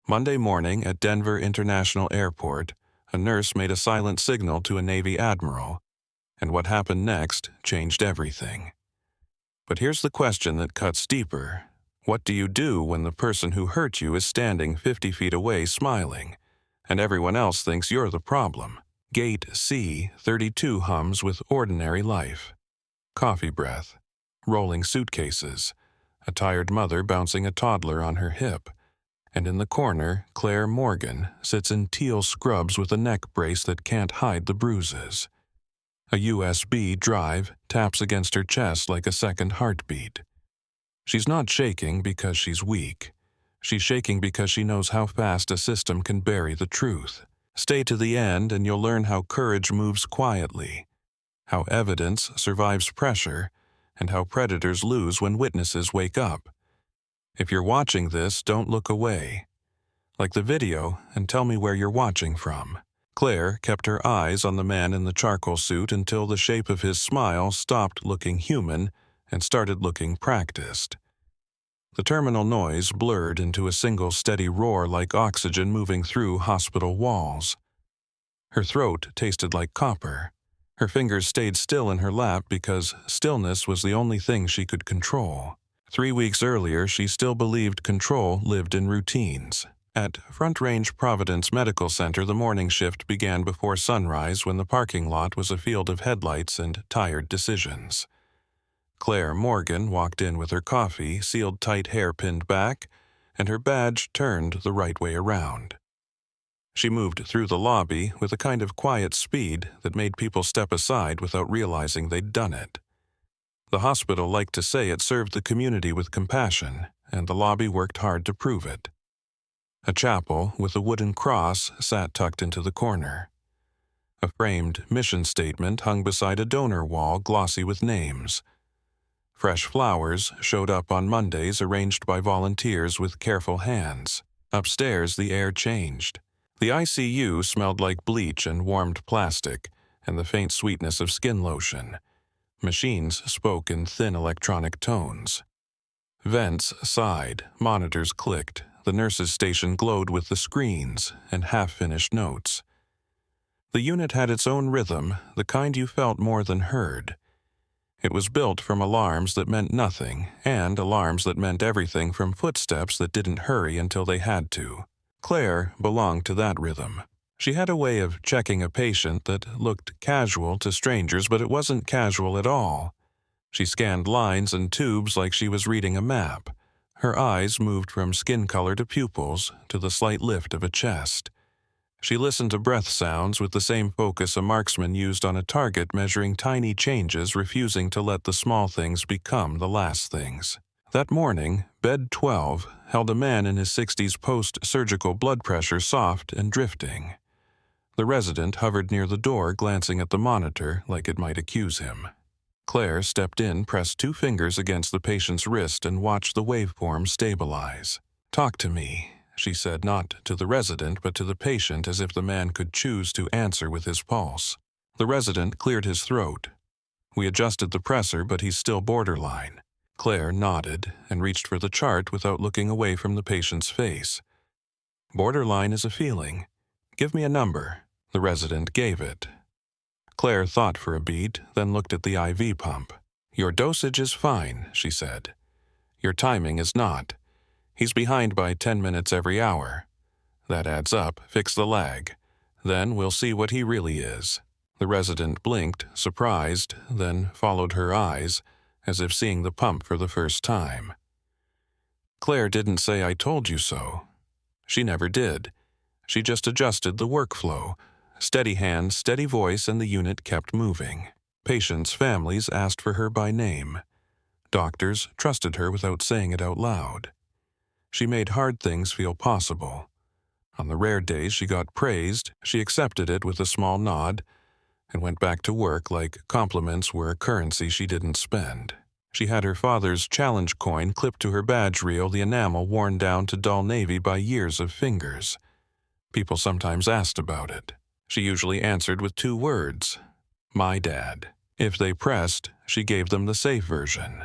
Monday morning at Denver International Airport, a nurse made a silent signal to a Navy admiral, and what happened next changed everything. But here's the question that cuts deeper. What do you do when the person who hurt you is standing 50 feet away smiling, and everyone else thinks you're the problem? Gate C-32 hums with ordinary life. Coffee breath, rolling suitcases, a tired mother bouncing a toddler on her hip, and in the corner, Claire Morgan sits in teal scrubs with a neck brace that can't hide the bruises. A USB drive taps against her chest like a second heartbeat. She's not shaking because she's weak. She's shaking because she knows how fast a system can bury the truth. Stay to the end and you'll learn how courage moves quietly, how evidence survives pressure, and how predators lose when witnesses wake up. If you're watching this, don't look away. Like the video, and tell me where you're watching from. Claire kept her eyes on the man in the charcoal suit until the shape of his smile stopped looking human and started looking practiced. The terminal noise blurred into a single steady roar like oxygen moving through hospital walls. Her throat tasted like copper. Her fingers stayed still in her lap because stillness was the only thing she could control. 3 weeks earlier, she still believed control lived in routines. At Front Range Providence Medical Center, the morning shift began before sunrise when the parking lot was a field of headlights and tired decisions. Claire Morgan walked in with her coffee, sealed tight hair pinned back, and her badge turned the right way around. She moved through the lobby with a kind of quiet speed that made people step aside without realizing they'd done it. The hospital liked to say it served the community with compassion, and the lobby worked hard to prove it. A chapel with a wooden cross sat tucked into the corner. A framed mission statement hung beside a donor wall glossy with names. Fresh flowers showed up on Mondays arranged by volunteers with careful hands. Upstairs, the air changed. The ICU smelled like bleach and warmed plastic, and the faint sweetness of skin lotion. Machines spoke in thin electronic tones. Vents sighed, monitors clicked, the nurse's station glowed with the screens and half-finished notes. The unit had its own rhythm, the kind you felt more than heard. It was built from alarms that meant nothing, and alarms that meant everything from footsteps that didn't hurry until they had to. Claire belonged to that rhythm. She had a way of checking a patient that looked casual to strangers, but it wasn't casual at all. She scanned lines and tubes like she was reading a map. Her eyes moved from skin color to pupils to the slight lift of a chest. She listened to breath sounds with the same focus a marksman used on a target, measuring tiny changes, refusing to let the small things become the last things. That morning, bed 12 held a man in his 60s post-surgical blood pressure soft and drifting. The resident hovered near the door, glancing at the monitor like it might accuse him. Claire stepped in, pressed 2 fingers against the patient's wrist, and watched the waveform stabilize. "Talk to me," she said, not to the resident, but to the patient, as if the man could choose to answer with his pulse. The resident cleared his throat. "We adjusted the pressor, but he's still borderline." Claire nodded and reached for the chart without looking away from the patient's face. "Borderline is a feeling. Give me a number." The resident gave it. Claire thought for a beat, then looked at the IV pump. "Your dosage is fine," she said. "Your timing is not. He's behind by 10 minutes every hour. That adds up. Fix the lag. Then we'll see what he really is." The resident blinked, surprised, then followed her eyes, as if seeing the pump for the first time. Claire didn't say "I told you so." She never did. She just adjusted the workflow. Steady hand, steady voice, and the unit kept moving. Patients' families asked for her by name. Doctors trusted her without saying it out loud. She made hard things feel possible. On the rare days she got praised, she accepted it with a small nod and went back to work like compliments were a currency she didn't spend. She had her father's challenge coin clipped to her badge reel, the enamel worn down to dull navy by years of fingers. People sometimes asked about it. She usually answered with 2 words: "My dad." If they pressed, she gave them the safe version: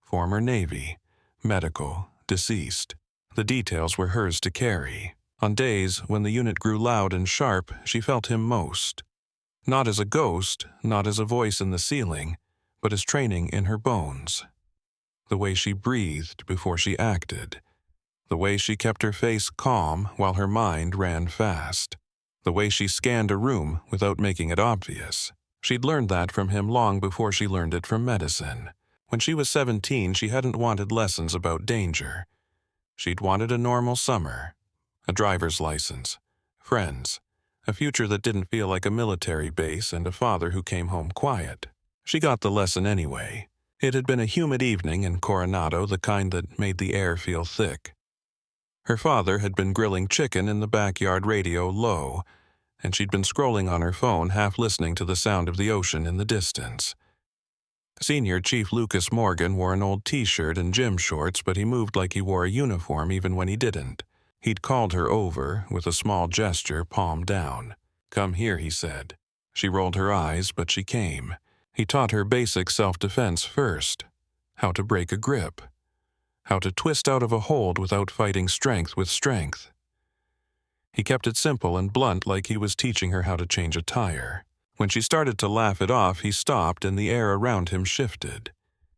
"Former Navy, medical, deceased." The details were hers to carry. On days when the unit grew loud and sharp, she felt him most. Not as a ghost, not as a voice in the ceiling, but as training in her bones. The way she breathed before she acted. The way she kept her face calm while her mind ran fast. The way she scanned a room without making it obvious. She'd learned that from him long before she learned it from medicine. When she was 17, she hadn't wanted lessons about danger. She'd wanted a normal summer, a driver's license, friends, a future that didn't feel like a military base, and a father who came home quiet. She got the lesson anyway. It had been a humid evening in Coronado, the kind that made the air feel thick. Her father had been grilling chicken in the backyard radio low, and she'd been scrolling on her phone, half listening to the sound of the ocean in the distance. Senior Chief Lucas Morgan wore an old t-shirt and gym shorts, but he moved like he wore a uniform even when he didn't. He'd called her over, with a small gesture, palm down. "Come here," he said. She rolled her eyes, but she came. He taught her basic self-defense first. How to break a grip. How to twist out of a hold without fighting strength with strength. He kept it simple and blunt, like he was teaching her how to change a tire. When she started to laugh it off, he stopped and the air around him shifted.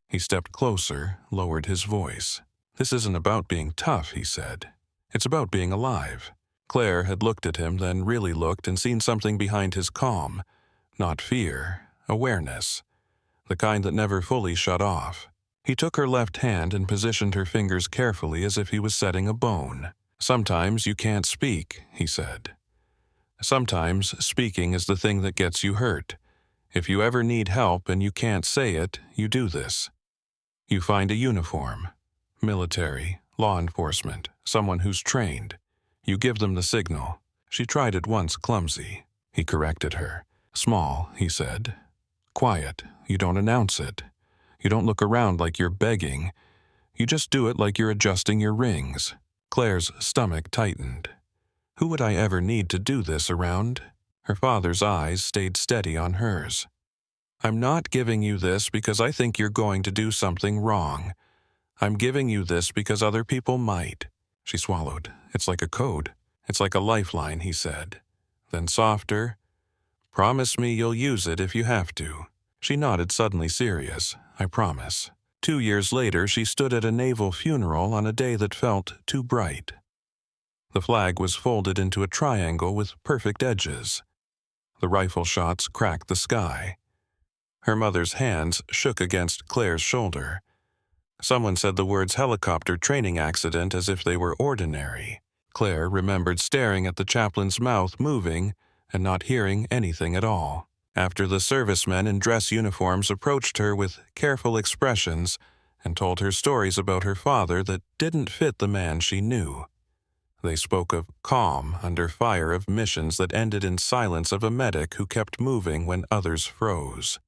He stepped closer, lowered his voice. "This isn't about being tough," he said. "It's about being alive." Claire had looked at him, then really looked and seen something behind his calm. Not fear, awareness. The kind that never fully shut off. He took her left hand and positioned her fingers carefully as if he was setting a bone. "Sometimes you can't speak," he said. "Sometimes speaking is the thing that gets you hurt. If you ever need help and you can't say it, you do this. You find a uniform. Military, law enforcement, someone who's trained. You give them the signal." She tried it once, clumsy. He corrected her. "Small," he said. "Quiet. You don't announce it. You don't look around like you're begging. You just do it like you're adjusting your rings." Claire's stomach tightened. Who would I ever need to do this around? Her father's eyes stayed steady on hers. "I'm not giving you this because I think you're going to do something wrong. I'm giving you this because other people might." She swallowed. "It's like a code. It's like a lifeline," he said. Then softer, "Promise me you'll use it if you have to." She nodded, suddenly serious. "I promise." 2 years later, she stood at a naval funeral on a day that felt too bright. The flag was folded into a triangle with perfect edges. The rifle shots cracked the sky. Her mother's hands shook against Claire's shoulder. Someone said the words "helicopter training accident" as if they were ordinary. Claire remembered staring at the chaplain's mouth moving and not hearing anything at all. After the servicemen in dress uniforms approached her with careful expressions and told her stories about her father that didn't fit the man she knew. They spoke of calm under fire, of missions that ended in silence, of a medic who kept moving when others froze.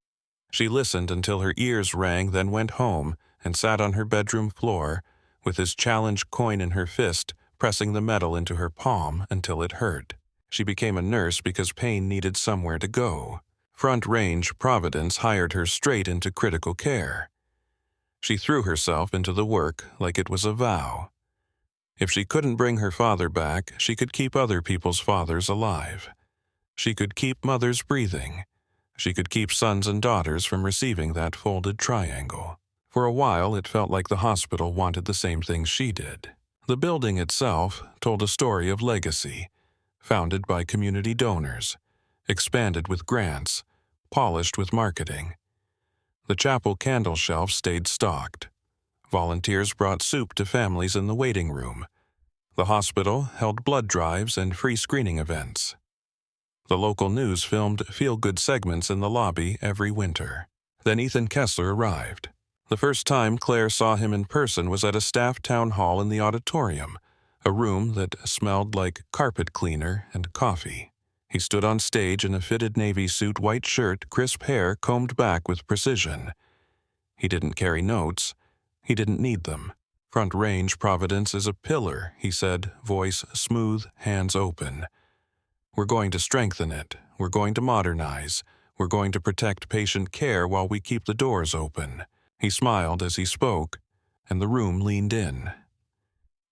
She listened until her ears rang, then went home and sat on her bedroom floor with his challenge coin in her fist, pressing the metal into her palm until it hurt. She became a nurse because pain needed somewhere to go. Front Range Providence hired her straight into critical care. She threw herself into the work like it was a vow. If she couldn't bring her father back, she could keep other people's fathers alive. She could keep mothers breathing. She could keep sons and daughters from receiving that folded triangle. For a while, it felt like the hospital wanted the same thing she did. The building itself told a story of legacy, founded by community donors, expanded with grants, polished with marketing. The chapel candle shelf stayed stocked. Volunteers brought soup to families in the waiting room. The hospital held blood drives and free screening events. The local news filmed feel-good segments in the lobby every winter. Then Ethan Kessler arrived. The first time Claire saw him in person was at a staff town hall in the auditorium, a room that smelled like carpet cleaner and coffee. He stood on stage in a fitted navy suit, white shirt, crisp hair combed back with precision. He didn't carry notes. He didn't need them. Front Range Providence is a pillar, he said, voice smooth, hands open. We're going to strengthen it. We're going to modernize. We're going to protect patient care while we keep the doors open. He smiled as he spoke, and the room leaned in.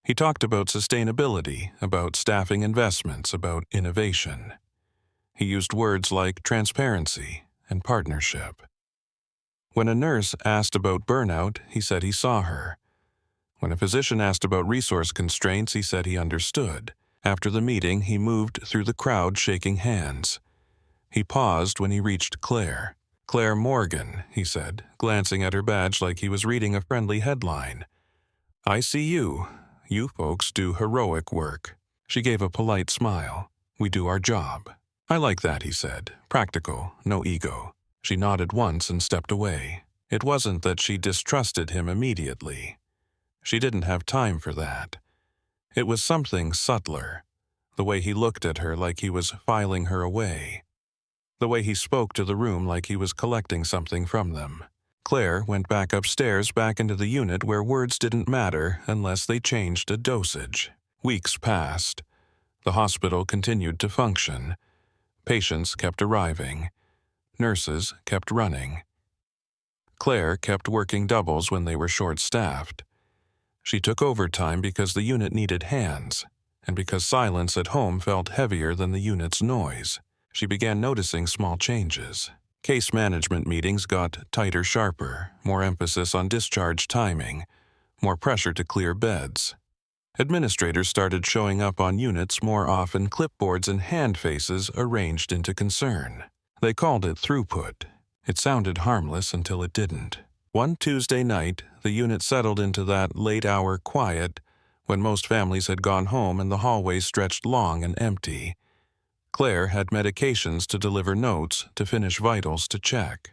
He talked about sustainability, about staffing investments, about innovation. He used words like transparency and partnership. When a nurse asked about burnout, he said he saw her. When a physician asked about resource constraints, he said he understood. After the meeting, he moved through the crowd shaking hands. He paused when he reached Claire. "Claire Morgan," he said, glancing at her badge like he was reading a friendly headline. "I see you. You folks do heroic work." She gave a polite smile. "We do our job." "I like that," he said. "Practical, no ego." She nodded once and stepped away. It wasn't that she distrusted him immediately. She didn't have time for that. It was something subtler. The way he looked at her like he was filing her away. The way he spoke to the room like he was collecting something from them. Claire went back upstairs, back into the unit where words didn't matter unless they changed a dosage. Weeks passed. The hospital continued to function. Patients kept arriving. Nurses kept running. Claire kept working doubles when they were short-staffed. She took overtime because the unit needed hands, and because silence at home felt heavier than the unit's noise. She began noticing small changes. Case management meetings got tighter, sharper, more emphasis on discharge timing, more pressure to clear beds. Administrators started showing up on units more often, clipboards and hand faces arranged into concern. They called it throughput. It sounded harmless until it didn't. One Tuesday night, the unit settled into that late-hour quiet when most families had gone home and the hallways stretched long and empty. Claire had medications to deliver, notes to finish, vitals to check.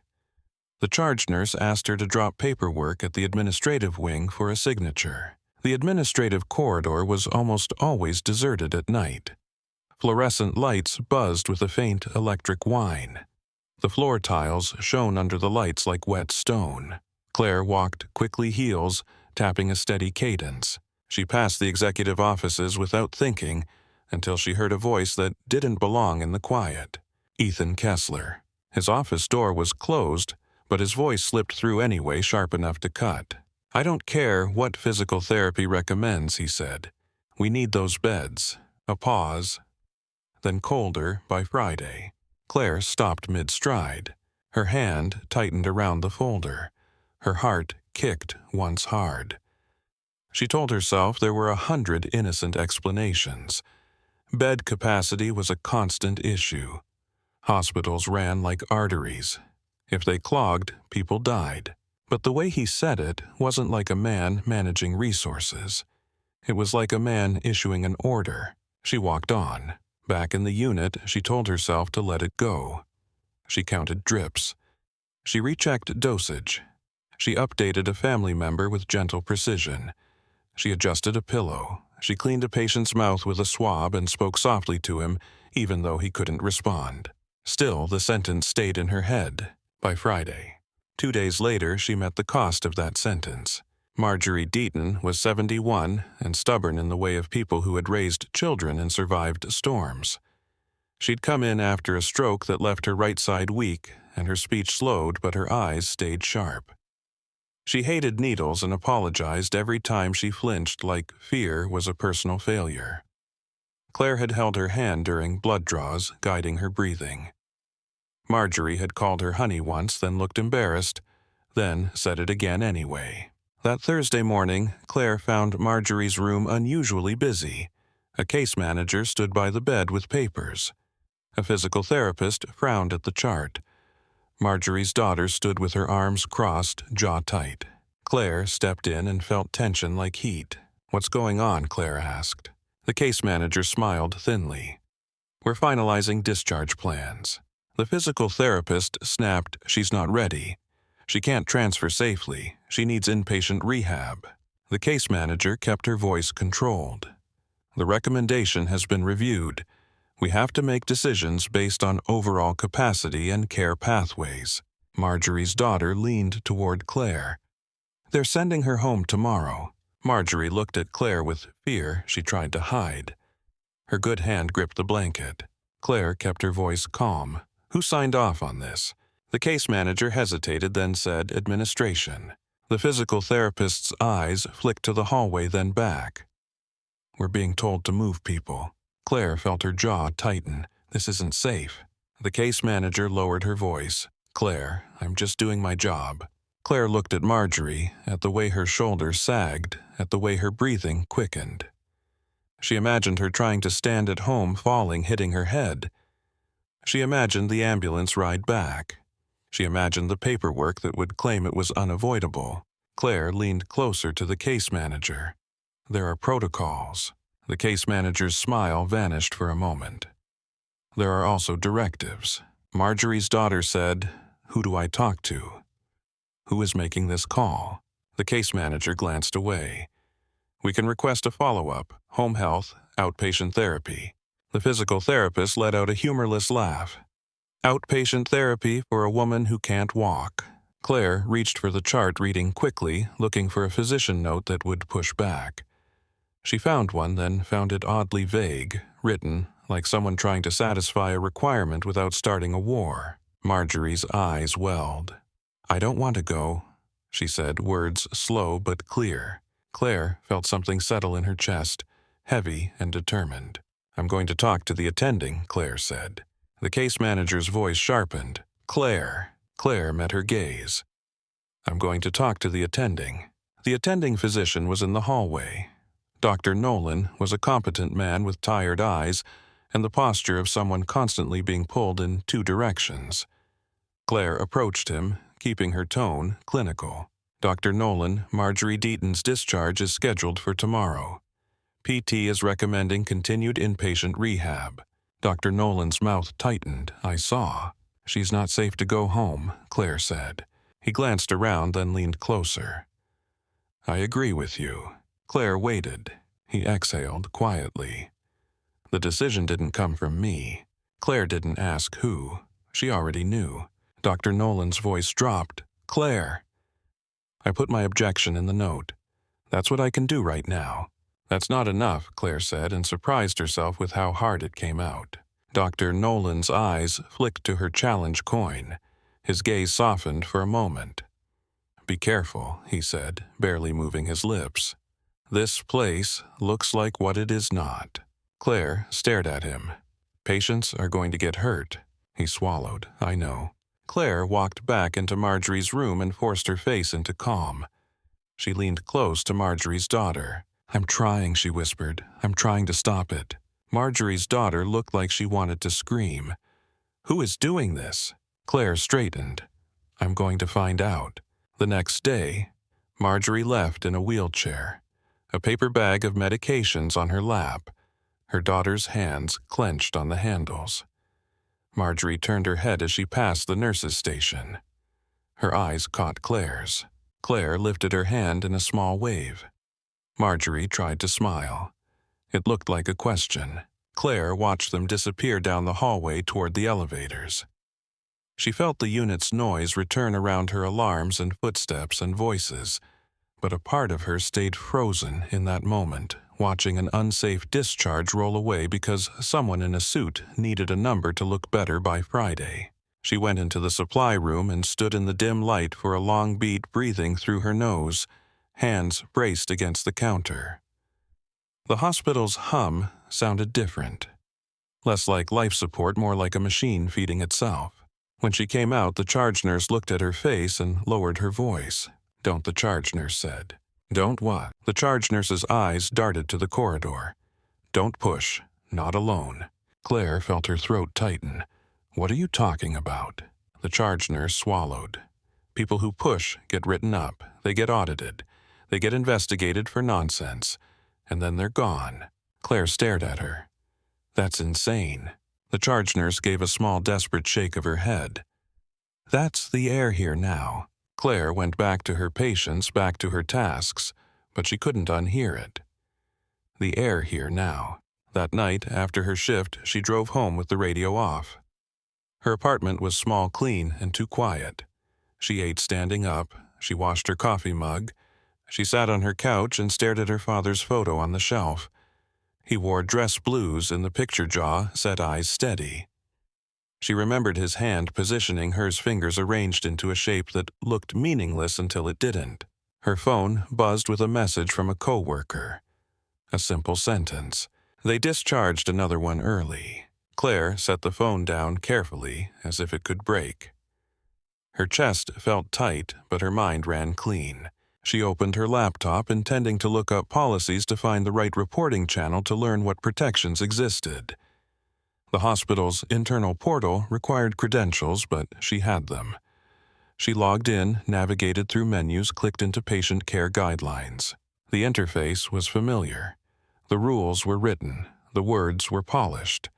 The charge nurse asked her to drop paperwork at the administrative wing for a signature. The administrative corridor was almost always deserted at night. Fluorescent lights buzzed with a faint electric whine. The floor tiles shone under the lights like wet stone. Claire walked quickly, heels tapping a steady cadence. She passed the executive offices without thinking until she heard a voice that didn't belong in the quiet. Ethan Kessler. His office door was closed, but his voice slipped through anyway, sharp enough to cut. "I don't care what physical therapy recommends," he said. "We need those beds." A pause. Then colder by Friday. Claire stopped mid-stride. Her hand tightened around the folder. Her heart kicked once hard. She told herself there were 100 innocent explanations. Bed capacity was a constant issue. Hospitals ran like arteries. If they clogged, people died. But the way he said it wasn't like a man managing resources. It was like a man issuing an order. She walked on. Back in the unit, she told herself to let it go. She counted drips. She rechecked dosage. She updated a family member with gentle precision. She adjusted a pillow. She cleaned a patient's mouth with a swab and spoke softly to him, even though he couldn't respond. Still, the sentence stayed in her head. By Friday. 2 days later, she met the cost of that sentence. Marjorie Deaton was 71 and stubborn in the way of people who had raised children and survived storms. She'd come in after a stroke that left her right side weak, and her speech slowed, but her eyes stayed sharp. She hated needles and apologized every time she flinched, like fear was a personal failure. Claire had held her hand during blood draws, guiding her breathing. Marjorie had called her honey once, then looked embarrassed, then said it again anyway. That Thursday morning, Claire found Marjorie's room unusually busy. A case manager stood by the bed with papers. A physical therapist frowned at the chart. Marjorie's daughter stood with her arms crossed, jaw tight. Claire stepped in and felt tension like heat. "What's going on?" Claire asked. The case manager smiled thinly. "We're finalizing discharge plans." The physical therapist snapped, "She's not ready. She can't transfer safely. She needs inpatient rehab." The case manager kept her voice controlled. "The recommendation has been reviewed. We have to make decisions based on overall capacity and care pathways." Marjorie's daughter leaned toward Claire. "They're sending her home tomorrow." Marjorie looked at Claire with fear she tried to hide. Her good hand gripped the blanket. Claire kept her voice calm. "Who signed off on this?" The case manager hesitated, then said, "Administration." The physical therapist's eyes flicked to the hallway, then back. We're being told to move people. Claire felt her jaw tighten. This isn't safe. The case manager lowered her voice. Claire, I'm just doing my job. Claire looked at Marjorie, at the way her shoulders sagged, at the way her breathing quickened. She imagined her trying to stand at home, falling, hitting her head. She imagined the ambulance ride back. She imagined the paperwork that would claim it was unavoidable. Claire leaned closer to the case manager. There are protocols. The case manager's smile vanished for a moment. There are also directives. Marjorie's daughter said, "Who do I talk to? Who is making this call?" The case manager glanced away. "We can request a follow-up, home health, outpatient therapy." The physical therapist let out a humorless laugh. "Outpatient therapy for a woman who can't walk." Claire reached for the chart, reading quickly, looking for a physician note that would push back. She found one, then found it oddly vague, written like someone trying to satisfy a requirement without starting a war. Marjorie's eyes welled. "I don't want to go," she said, words slow but clear. Claire felt something settle in her chest, heavy and determined. "I'm going to talk to the attending," Claire said. The case manager's voice sharpened. "Claire." Claire met her gaze. "I'm going to talk to the attending." The attending physician was in the hallway. Dr. Nolan was a competent man with tired eyes and the posture of someone constantly being pulled in two directions. Claire approached him, keeping her tone clinical. "Dr. Nolan, Marjorie Deaton's discharge is scheduled for tomorrow. PT is recommending continued inpatient rehab." Dr. Nolan's mouth tightened. "I saw." "She's not safe to go home," Claire said. He glanced around, then leaned closer. "I agree with you." Claire waited. He exhaled quietly. "The decision didn't come from me." Claire didn't ask who. She already knew. Dr. Nolan's voice dropped. "Claire." "I put my objection in the note. That's what I can do right now." "That's not enough," Claire said, and surprised herself with how hard it came out. Dr. Nolan's eyes flicked to her challenge coin. His gaze softened for a moment. "Be careful," he said, barely moving his lips. "This place looks like what it is not." Claire stared at him. "Patients are going to get hurt." He swallowed. "I know." Claire walked back into Marjorie's room and forced her face into calm. She leaned close to Marjorie's daughter. "I'm trying," she whispered. "I'm trying to stop it." Marjorie's daughter looked like she wanted to scream. "Who is doing this?" Claire straightened. "I'm going to find out." The next day, Marjorie left in a wheelchair, a paper bag of medications on her lap, her daughter's hands clenched on the handles. Marjorie turned her head as she passed the nurse's station. Her eyes caught Claire's. Claire lifted her hand in a small wave. Marjorie tried to smile. It looked like a question. Claire watched them disappear down the hallway toward the elevators. She felt the unit's noise return around her, alarms and footsteps and voices, but a part of her stayed frozen in that moment, watching an unsafe discharge roll away because someone in a suit needed a number to look better by Friday. She went into the supply room and stood in the dim light for a long beat, breathing through her nose, hands braced against the counter. The hospital's hum sounded different. Less like life support, more like a machine feeding itself. When she came out, the charge nurse looked at her face and lowered her voice. "Don't," the charge nurse said. "Don't what?" The charge nurse's eyes darted to the corridor. "Don't push. Not alone." Claire felt her throat tighten. "What are you talking about?" The charge nurse swallowed. "People who push get written up. They get audited. They get investigated for nonsense. And then they're gone." Claire stared at her. "That's insane." The charge nurse gave a small, desperate shake of her head. "That's the air here now." Claire went back to her patients, back to her tasks, but she couldn't unhear it. The air here now. That night, after her shift, she drove home with the radio off. Her apartment was small, clean, and too quiet. She ate standing up. She washed her coffee mug. She sat on her couch and stared at her father's photo on the shelf. He wore dress blues in the picture jaw, set eyes steady. She remembered his hand positioning, hers fingers arranged into a shape that looked meaningless until it didn't. Her phone buzzed with a message from a coworker. A simple sentence. They discharged another one early. Claire set the phone down carefully, as if it could break. Her chest felt tight, but her mind ran clean. She opened her laptop, intending to look up policies to find the right reporting channel to learn what protections existed. The hospital's internal portal required credentials, but she had them. She logged in, navigated through menus, clicked into patient care guidelines. The interface was familiar. The rules were written. The words were polished.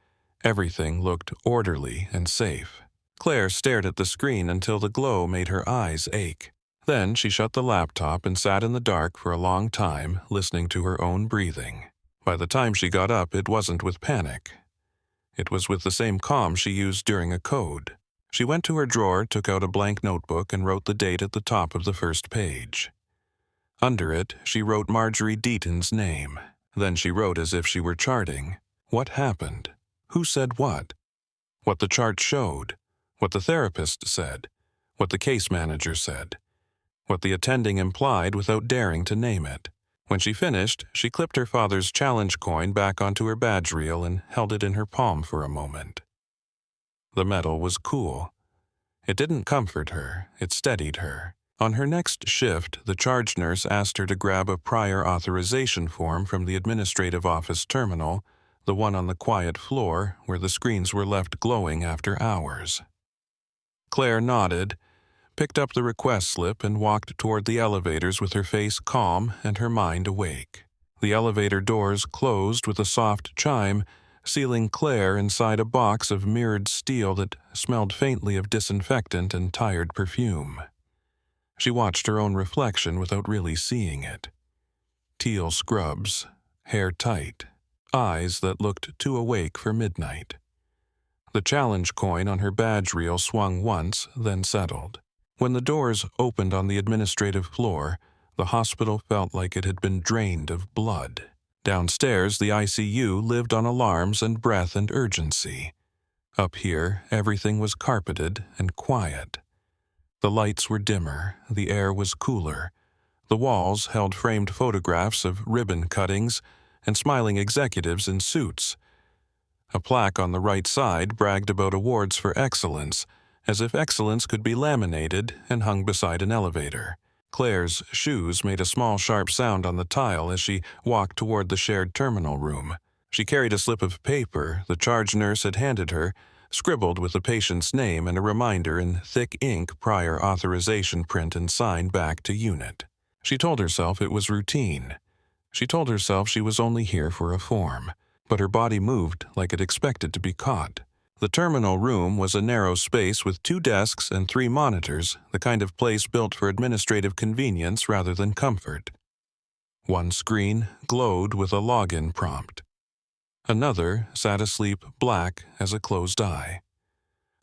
Everything looked orderly and safe. Claire stared at the screen until the glow made her eyes ache. Then she shut the laptop and sat in the dark for a long time, listening to her own breathing. By the time she got up, it wasn't with panic. It was with the same calm she used during a code. She went to her drawer, took out a blank notebook, and wrote the date at the top of the first page. Under it, she wrote Marjorie Deaton's name. Then she wrote as if she were charting. What happened? Who said what? What the chart showed. What the therapist said. What the case manager said. What the attending implied without daring to name it. When she finished, she clipped her father's challenge coin back onto her badge reel and held it in her palm for a moment. The metal was cool. It didn't comfort her, it steadied her. On her next shift, the charge nurse asked her to grab a prior authorization form from the administrative office terminal, the one on the quiet floor where the screens were left glowing after hours. Claire nodded, picked up the request slip, and walked toward the elevators with her face calm and her mind awake. The elevator doors closed with a soft chime, sealing Claire inside a box of mirrored steel that smelled faintly of disinfectant and tired perfume. She watched her own reflection without really seeing it. Teal scrubs, hair tight, eyes that looked too awake for midnight. The challenge coin on her badge reel swung once, then settled. When the doors opened on the administrative floor, the hospital felt like it had been drained of blood. Downstairs, the ICU lived on alarms and breath and urgency. Up here, everything was carpeted and quiet. The lights were dimmer, the air was cooler. The walls held framed photographs of ribbon cuttings and smiling executives in suits. A plaque on the right side bragged about awards for excellence, as if excellence could be laminated and hung beside an elevator. Claire's shoes made a small sharp sound on the tile as she walked toward the shared terminal room. She carried a slip of paper the charge nurse had handed her, scribbled with the patient's name and a reminder in thick ink prior authorization print and signed back to unit. She told herself it was routine. She told herself she was only here for a form, but her body moved like it expected to be caught. The terminal room was a narrow space with 2 desks and 3 monitors, the kind of place built for administrative convenience rather than comfort. One screen glowed with a login prompt. Another sat asleep black as a closed eye.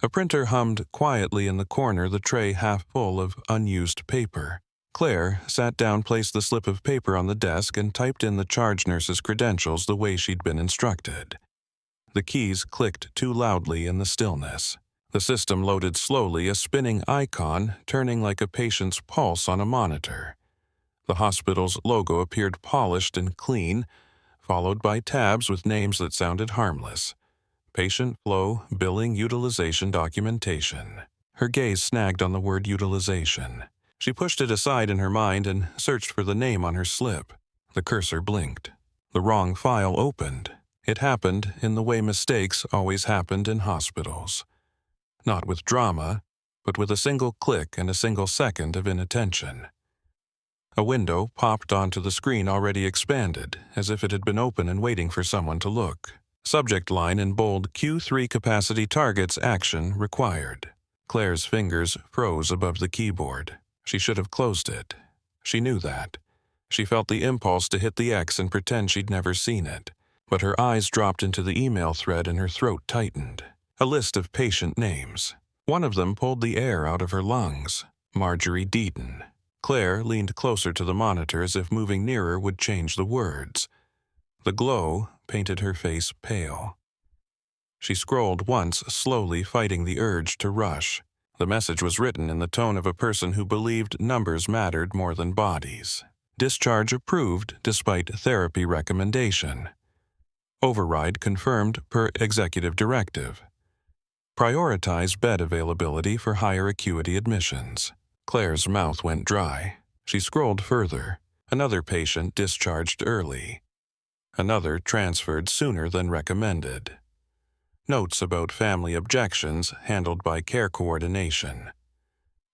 A printer hummed quietly in the corner, the tray half full of unused paper. Claire sat down, placed the slip of paper on the desk, and typed in the charge nurse's credentials the way she'd been instructed. The keys clicked too loudly in the stillness. The system loaded slowly, a spinning icon turning like a patient's pulse on a monitor. The hospital's logo appeared polished and clean, followed by tabs with names that sounded harmless. Patient flow, billing, utilization, documentation. Her gaze snagged on the word utilization. She pushed it aside in her mind and searched for the name on her slip. The cursor blinked. The wrong file opened. It happened in the way mistakes always happened in hospitals. Not with drama, but with a single click and a single second of inattention. A window popped onto the screen already expanded, as if it had been open and waiting for someone to look. Subject line in bold: Q3 capacity targets action required. Claire's fingers froze above the keyboard. She should have closed it. She knew that. She felt the impulse to hit the X and pretend she'd never seen it. But her eyes dropped into the email thread and her throat tightened. A list of patient names. One of them pulled the air out of her lungs. Marjorie Deaton. Claire leaned closer to the monitor as if moving nearer would change the words. The glow painted her face pale. She scrolled once, slowly fighting the urge to rush. The message was written in the tone of a person who believed numbers mattered more than bodies. Discharge approved despite therapy recommendation. Override confirmed per executive directive. Prioritize bed availability for higher acuity admissions. Claire's mouth went dry. She scrolled further. Another patient discharged early. Another transferred sooner than recommended. Notes about family objections handled by care coordination.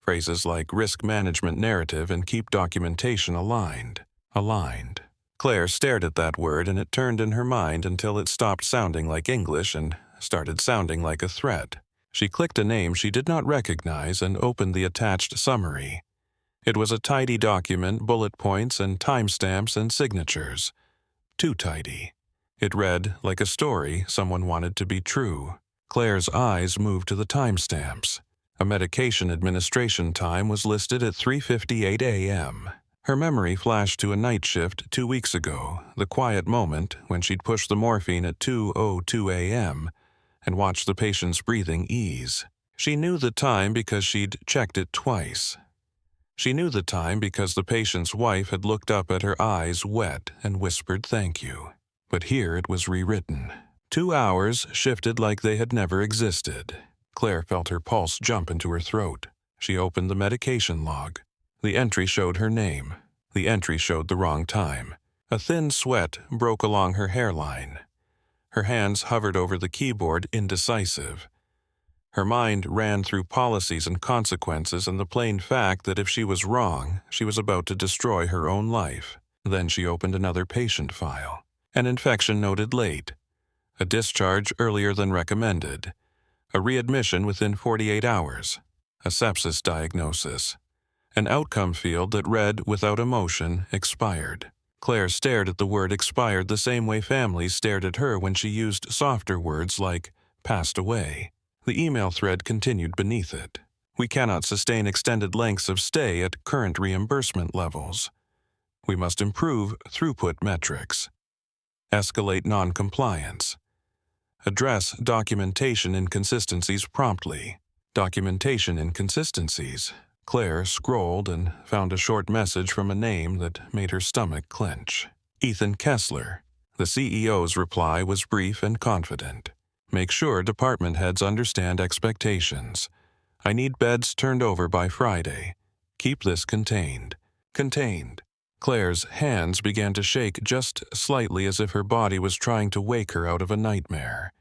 Phrases like risk management narrative and keep documentation aligned. Aligned. Claire stared at that word and it turned in her mind until it stopped sounding like English and started sounding like a threat. She clicked a name she did not recognize and opened the attached summary. It was a tidy document, bullet points and timestamps and signatures. Too tidy. It read like a story someone wanted to be true. Claire's eyes moved to the timestamps. A medication administration time was listed at 3:58 a.m. Her memory flashed to a night shift 2 weeks ago, the quiet moment when she'd pushed the morphine at 2:02 a.m. and watched the patient's breathing ease. She knew the time because she'd checked it twice. She knew the time because the patient's wife had looked up at her eyes wet and whispered thank you. But here it was rewritten. 2 hours shifted like they had never existed. Claire felt her pulse jump into her throat. She opened the medication log. The entry showed her name. The entry showed the wrong time. A thin sweat broke along her hairline. Her hands hovered over the keyboard, indecisive. Her mind ran through policies and consequences and the plain fact that if she was wrong, she was about to destroy her own life. Then she opened another patient file. An infection noted late. A discharge earlier than recommended. A readmission within 48 hours. A sepsis diagnosis. An outcome field that read without emotion, expired. Claire stared at the word expired the same way families stared at her when she used softer words like passed away. The email thread continued beneath it. We cannot sustain extended lengths of stay at current reimbursement levels. We must improve throughput metrics. Escalate noncompliance. Address documentation inconsistencies promptly. Documentation inconsistencies. Claire scrolled and found a short message from a name that made her stomach clench. Ethan Kessler. The CEO's reply was brief and confident. Make sure department heads understand expectations. I need beds turned over by Friday. Keep this contained. Contained. Claire's hands began to shake just slightly as if her body was trying to wake her out of a nightmare.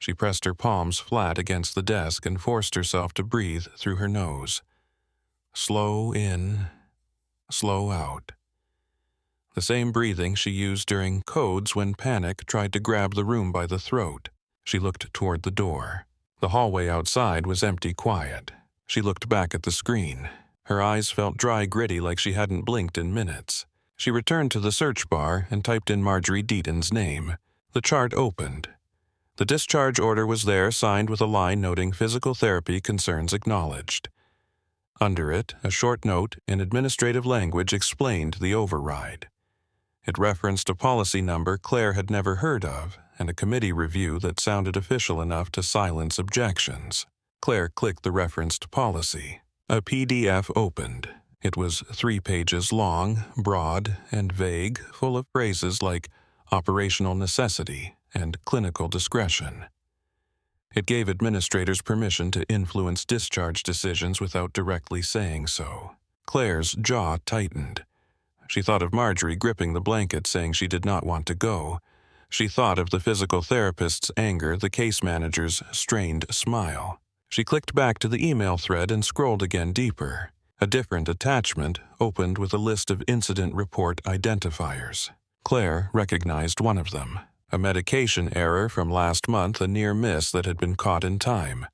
She pressed her palms flat against the desk and forced herself to breathe through her nose. Slow in, slow out. The same breathing she used during codes when panic tried to grab the room by the throat. She looked toward the door. The hallway outside was empty quiet. She looked back at the screen. Her eyes felt dry gritty like she hadn't blinked in minutes. She returned to the search bar and typed in Marjorie Deaton's name. The chart opened. The discharge order was there, signed with a line noting physical therapy concerns acknowledged. Under it, a short note in administrative language explained the override. It referenced a policy number Claire had never heard of and a committee review that sounded official enough to silence objections. Claire clicked the referenced policy. A PDF opened. It was 3 pages long, broad, and vague, full of phrases like operational necessity and clinical discretion. It gave administrators permission to influence discharge decisions without directly saying so. Claire's jaw tightened. She thought of Marjorie gripping the blanket saying she did not want to go. She thought of the physical therapist's anger, the case manager's strained smile. She clicked back to the email thread and scrolled again deeper. A different attachment opened with a list of incident report identifiers. Claire recognized one of them. A medication error from last month, a near miss that had been caught in time.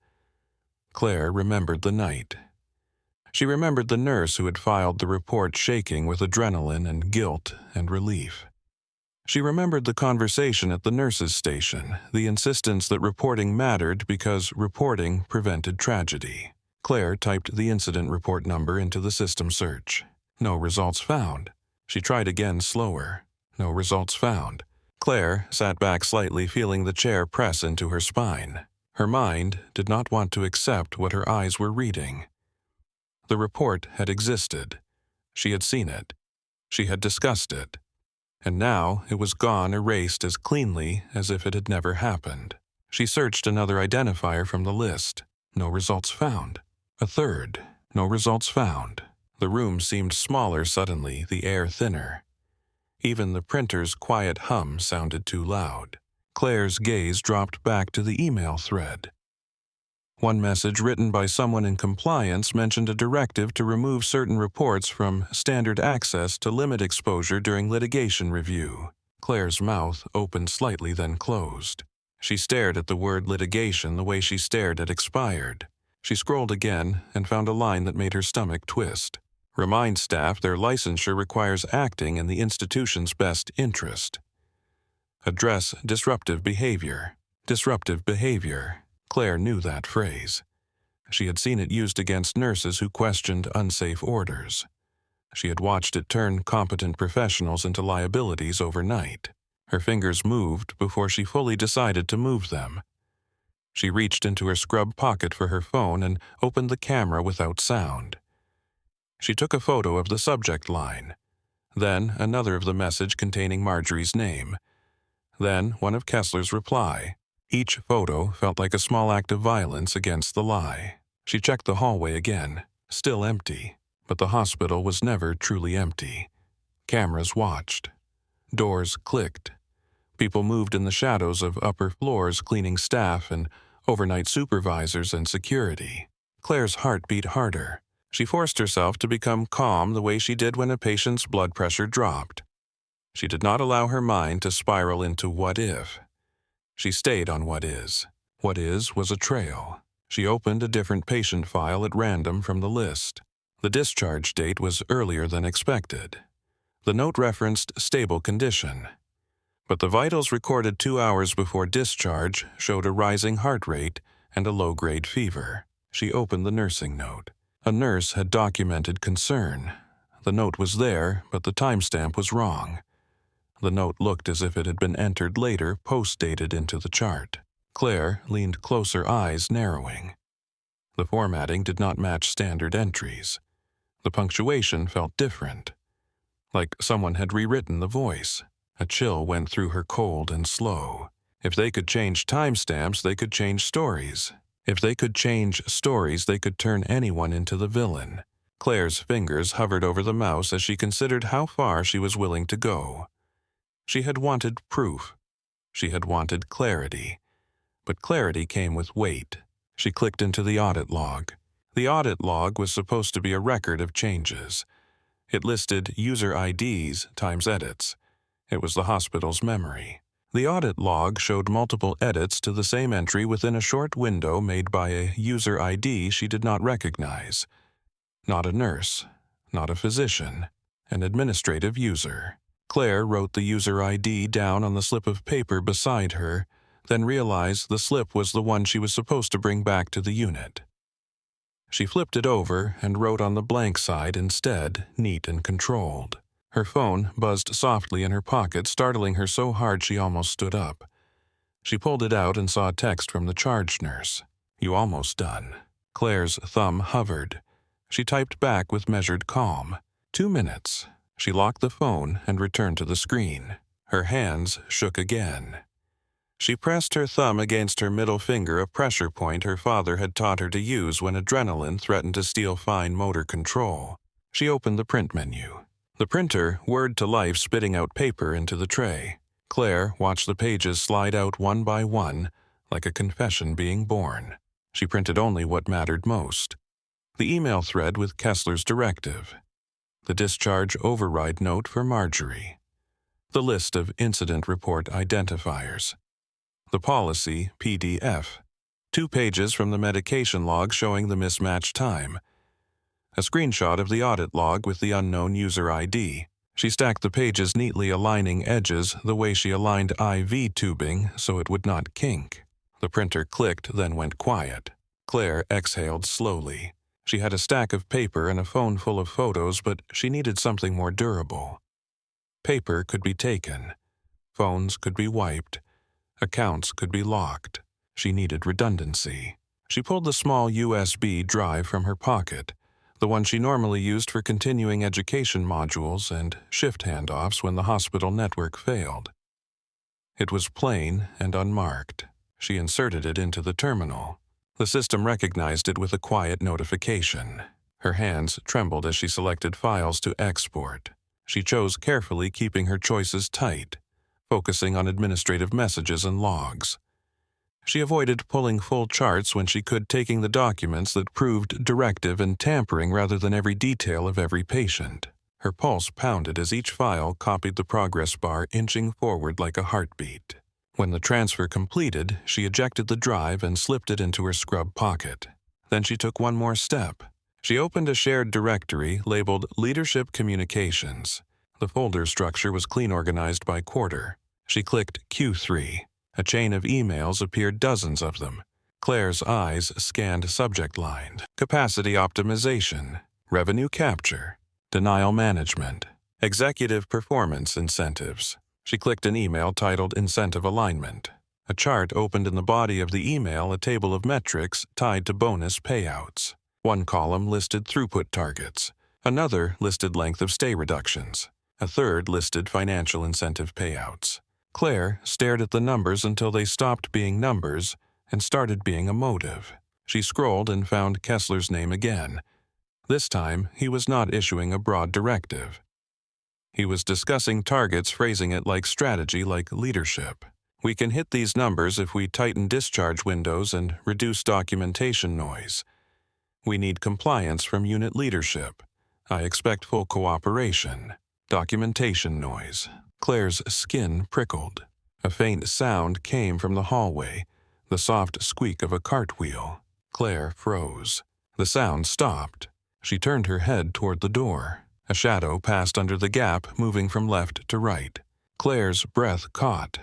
Claire remembered the night. She remembered the nurse who had filed the report shaking with adrenaline and guilt and relief. She remembered the conversation at the nurse's station, the insistence that reporting mattered because reporting prevented tragedy. Claire typed the incident report number into the system search. No results found. She tried again slower. No results found. Claire sat back slightly, feeling the chair press into her spine. Her mind did not want to accept what her eyes were reading. The report had existed. She had seen it. She had discussed it, and now it was gone, erased as cleanly as if it had never happened. She searched another identifier from the list. No results found. A third. No results found. The room seemed smaller suddenly, the air thinner. Even the printer's quiet hum sounded too loud. Claire's gaze dropped back to the email thread. One message written by someone in compliance mentioned a directive to remove certain reports from standard access to limit exposure during litigation review. Claire's mouth opened slightly, then closed. She stared at the word litigation the way she stared at expired. She scrolled again and found a line that made her stomach twist. Remind staff their licensure requires acting in the institution's best interest. Address disruptive behavior. Disruptive behavior. Claire knew that phrase. She had seen it used against nurses who questioned unsafe orders. She had watched it turn competent professionals into liabilities overnight. Her fingers moved before she fully decided to move them. She reached into her scrub pocket for her phone and opened the camera without sound. She took a photo of the subject line, then another of the message containing Marjorie's name, then one of Kessler's reply. Each photo felt like a small act of violence against the lie. She checked the hallway again, still empty, but the hospital was never truly empty. Cameras watched. Doors clicked. People moved in the shadows of upper floors, cleaning staff and overnight supervisors and security. Claire's heart beat harder. She forced herself to become calm the way she did when a patient's blood pressure dropped. She did not allow her mind to spiral into what if. She stayed on what is. What is was a trail. She opened a different patient file at random from the list. The discharge date was earlier than expected. The note referenced stable condition. But the vitals recorded 2 hours before discharge showed a rising heart rate and a low-grade fever. She opened the nursing note. A nurse had documented concern. The note was there, but the timestamp was wrong. The note looked as if it had been entered later, post-dated into the chart. Claire leaned closer, eyes narrowing. The formatting did not match standard entries. The punctuation felt different, like someone had rewritten the voice. A chill went through her, cold and slow. If they could change timestamps, they could change stories. If they could change stories, they could turn anyone into the villain. Claire's fingers hovered over the mouse as she considered how far she was willing to go. She had wanted proof. She had wanted clarity. But clarity came with weight. She clicked into the audit log. The audit log was supposed to be a record of changes. It listed user IDs times edits. It was the hospital's memory. The audit log showed multiple edits to the same entry within a short window made by a user ID she did not recognize. Not a nurse, not a physician, an administrative user. Claire wrote the user ID down on the slip of paper beside her, then realized the slip was the one she was supposed to bring back to the unit. She flipped it over and wrote on the blank side instead, neat and controlled. Her phone buzzed softly in her pocket, startling her so hard she almost stood up. She pulled it out and saw a text from the charge nurse. "You almost done." Claire's thumb hovered. She typed back with measured calm. 2 minutes. She locked the phone and returned to the screen. Her hands shook again. She pressed her thumb against her middle finger, a pressure point her father had taught her to use when adrenaline threatened to steal fine motor control. She opened the print menu. The printer whirred to life, spitting out paper into the tray. Claire watched the pages slide out one by one, like a confession being born. She printed only what mattered most. The email thread with Kessler's directive. The discharge override note for Marjorie. The list of incident report identifiers. The policy PDF. 2 pages from the medication log showing the mismatched time. A screenshot of the audit log with the unknown user ID. She stacked the pages neatly, aligning edges the way she aligned IV tubing so it would not kink. The printer clicked, then went quiet. Claire exhaled slowly. She had a stack of paper and a phone full of photos, but she needed something more durable. Paper could be taken. Phones could be wiped. Accounts could be locked. She needed redundancy. She pulled the small USB drive from her pocket. the one she normally used for continuing education modules and shift handoffs when the hospital network failed. It was plain and unmarked. She inserted it into the terminal. The system recognized it with a quiet notification. Her hands trembled as she selected files to export. She chose carefully, keeping her choices tight, focusing on administrative messages and logs. She avoided pulling full charts when she could, taking the documents that proved directive and tampering rather than every detail of every patient. Her pulse pounded as each file copied the progress bar, inching forward like a heartbeat. When the transfer completed, she ejected the drive and slipped it into her scrub pocket. Then she took one more step. She opened a shared directory labeled Leadership Communications. The folder structure was clean, organized by quarter. She clicked Q3. A chain of emails appeared, dozens of them. Claire's eyes scanned subject line: capacity optimization, revenue capture, denial management, executive performance incentives. She clicked an email titled Incentive Alignment. A chart opened in the body of the email, a table of metrics tied to bonus payouts. One column listed throughput targets. Another listed length of stay reductions. A third listed financial incentive payouts. Claire stared at the numbers until they stopped being numbers and started being a motive. She scrolled and found Kessler's name again. This time, he was not issuing a broad directive. He was discussing targets, phrasing it like strategy, like leadership. We can hit these numbers if we tighten discharge windows and reduce documentation noise. We need compliance from unit leadership. I expect full cooperation. Documentation noise. Claire's skin prickled. A faint sound came from the hallway, the soft squeak of a cartwheel. Claire froze. The sound stopped. She turned her head toward the door. A shadow passed under the gap, moving from left to right. Claire's breath caught.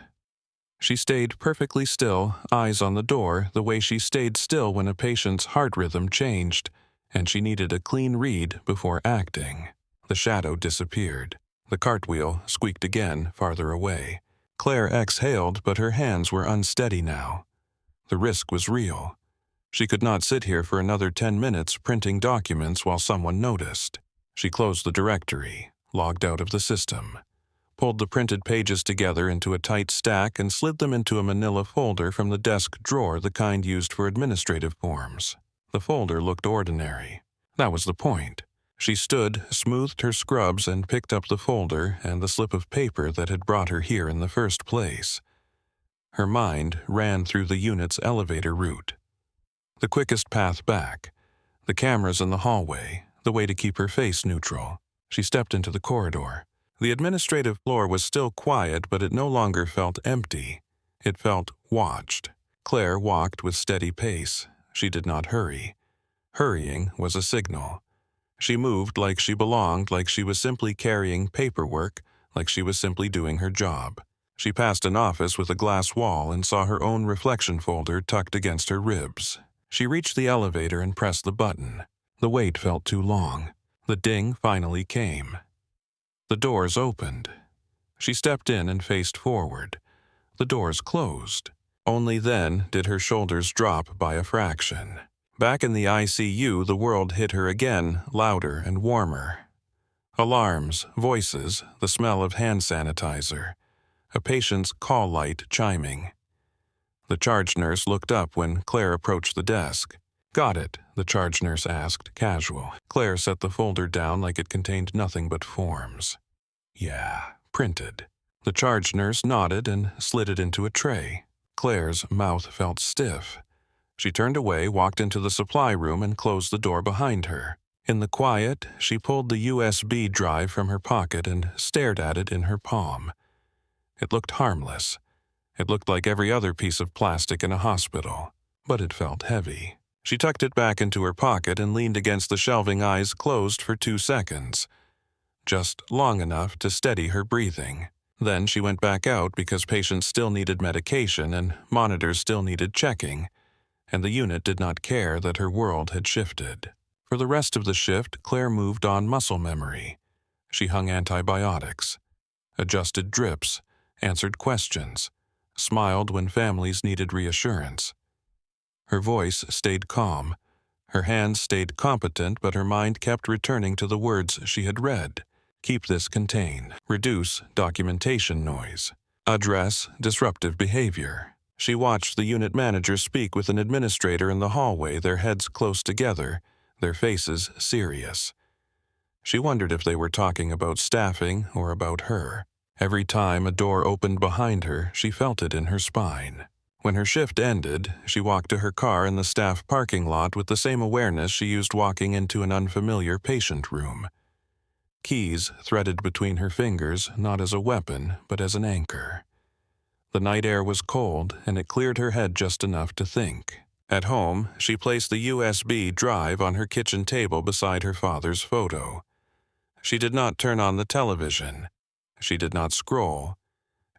She stayed perfectly still, eyes on the door, the way she stayed still when a patient's heart rhythm changed, and she needed a clean read before acting. The shadow disappeared. The cartwheel squeaked again, farther away. Claire exhaled, but her hands were unsteady now. The risk was real. She could not sit here for another 10 minutes printing documents while someone noticed. She closed the directory, logged out of the system, pulled the printed pages together into a tight stack and slid them into a manila folder from the desk drawer, the kind used for administrative forms. The folder looked ordinary. That was the point. She stood, smoothed her scrubs, and picked up the folder and the slip of paper that had brought her here in the first place. Her mind ran through the unit's elevator route. The quickest path back, the cameras in the hallway, the way to keep her face neutral. She stepped into the corridor. The administrative floor was still quiet, but it no longer felt empty. It felt watched. Claire walked with steady pace. She did not hurry. Hurrying was a signal. She moved like she belonged, like she was simply carrying paperwork, like she was simply doing her job. She passed an office with a glass wall and saw her own reflection folder tucked against her ribs. She reached the elevator and pressed the button. The wait felt too long. The ding finally came. The doors opened. She stepped in and faced forward. The doors closed. Only then did her shoulders drop by a fraction. Back in the ICU, the world hit her again, louder and warmer. Alarms, voices, the smell of hand sanitizer, a patient's call light chiming. The charge nurse looked up when Claire approached the desk. "Got it?" the charge nurse asked, casual. Claire set the folder down like it contained nothing but forms. "Yeah, printed." The charge nurse nodded and slid it into a tray. Claire's mouth felt stiff. She turned away, walked into the supply room, and closed the door behind her. In the quiet, she pulled the USB drive from her pocket and stared at it in her palm. It looked harmless. It looked like every other piece of plastic in a hospital, but it felt heavy. She tucked it back into her pocket and leaned against the shelving, eyes closed for 2 seconds, just long enough to steady her breathing. Then she went back out because patients still needed medication and monitors still needed checking, and the unit did not care that her world had shifted. For the rest of the shift, Claire moved on muscle memory. She hung antibiotics, adjusted drips, answered questions, smiled when families needed reassurance. Her voice stayed calm, Her hands stayed competent, but her mind kept returning to the words she had read. Keep this contained. Reduce documentation noise. Address disruptive behavior. She watched the unit manager speak with an administrator in the hallway, their heads close together, their faces serious. She wondered if they were talking about staffing or about her. Every time a door opened behind her, she felt it in her spine. When her shift ended, she walked to her car in the staff parking lot with the same awareness she used walking into an unfamiliar patient room. Keys threaded between her fingers, not as a weapon, but as an anchor. The night air was cold, and it cleared her head just enough to think. At home, she placed the USB drive on her kitchen table beside her father's photo. She did not turn on the television. She did not scroll.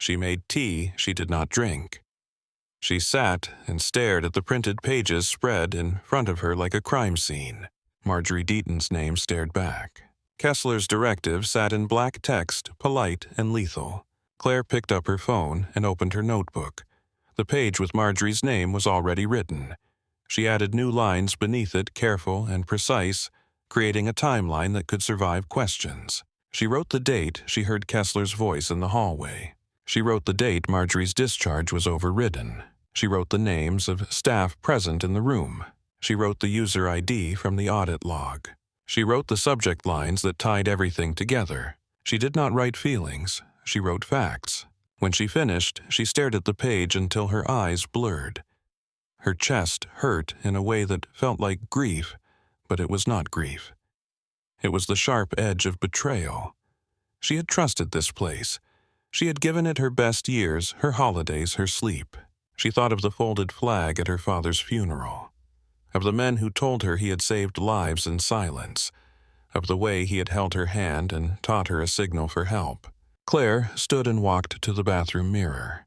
She made tea she did not drink. She sat and stared at the printed pages spread in front of her like a crime scene. Marjorie Deaton's name stared back. Kessler's directive sat in black text, polite and lethal. Claire picked up her phone and opened her notebook. The page with Marjorie's name was already written. She added new lines beneath it, careful and precise, creating a timeline that could survive questions. She wrote the date she heard Kessler's voice in the hallway. She wrote the date Marjorie's discharge was overridden. She wrote the names of staff present in the room. She wrote the user ID from the audit log. She wrote the subject lines that tied everything together. She did not write feelings. She wrote facts. When she finished, she stared at the page until her eyes blurred. Her chest hurt in a way that felt like grief, but it was not grief. It was the sharp edge of betrayal. She had trusted this place. She had given it her best years, her holidays, her sleep. She thought of the folded flag at her father's funeral, of the men who told her he had saved lives in silence, of the way he had held her hand and taught her a signal for help. Claire stood and walked to the bathroom mirror.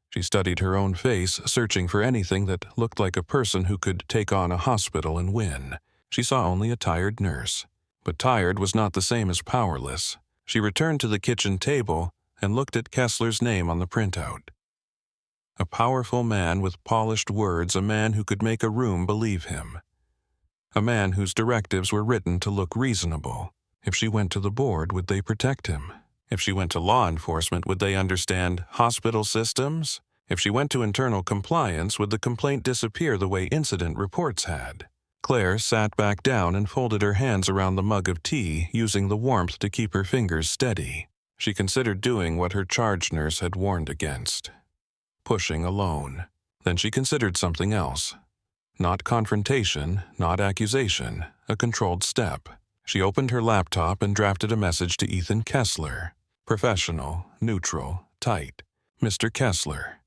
She studied her own face, searching for anything that looked like a person who could take on a hospital and win. She saw only a tired nurse. But tired was not the same as powerless. She returned to the kitchen table and looked at Kessler's name on the printout. A powerful man with polished words, a man who could make a room believe him. A man whose directives were written to look reasonable. If she went to the board, would they protect him? If she went to law enforcement, would they understand hospital systems? If she went to internal compliance, would the complaint disappear the way incident reports had? Claire sat back down and folded her hands around the mug of tea, using the warmth to keep her fingers steady. She considered doing what her charge nurse had warned against. Pushing alone. Then she considered something else. Not confrontation, not accusation, a controlled step. She opened her laptop and drafted a message to Ethan Kessler. Professional, neutral, tight. Mr. Kessler,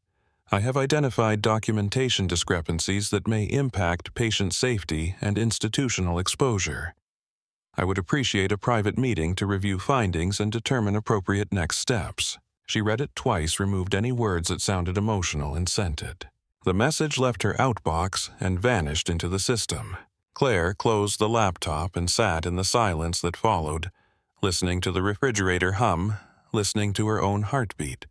I have identified documentation discrepancies that may impact patient safety and institutional exposure. I would appreciate a private meeting to review findings and determine appropriate next steps. She read it twice, removed any words that sounded emotional, and sent it. The message left her outbox and vanished into the system. Claire closed the laptop and sat in the silence that followed, listening to the refrigerator hum, listening to her own heartbeat,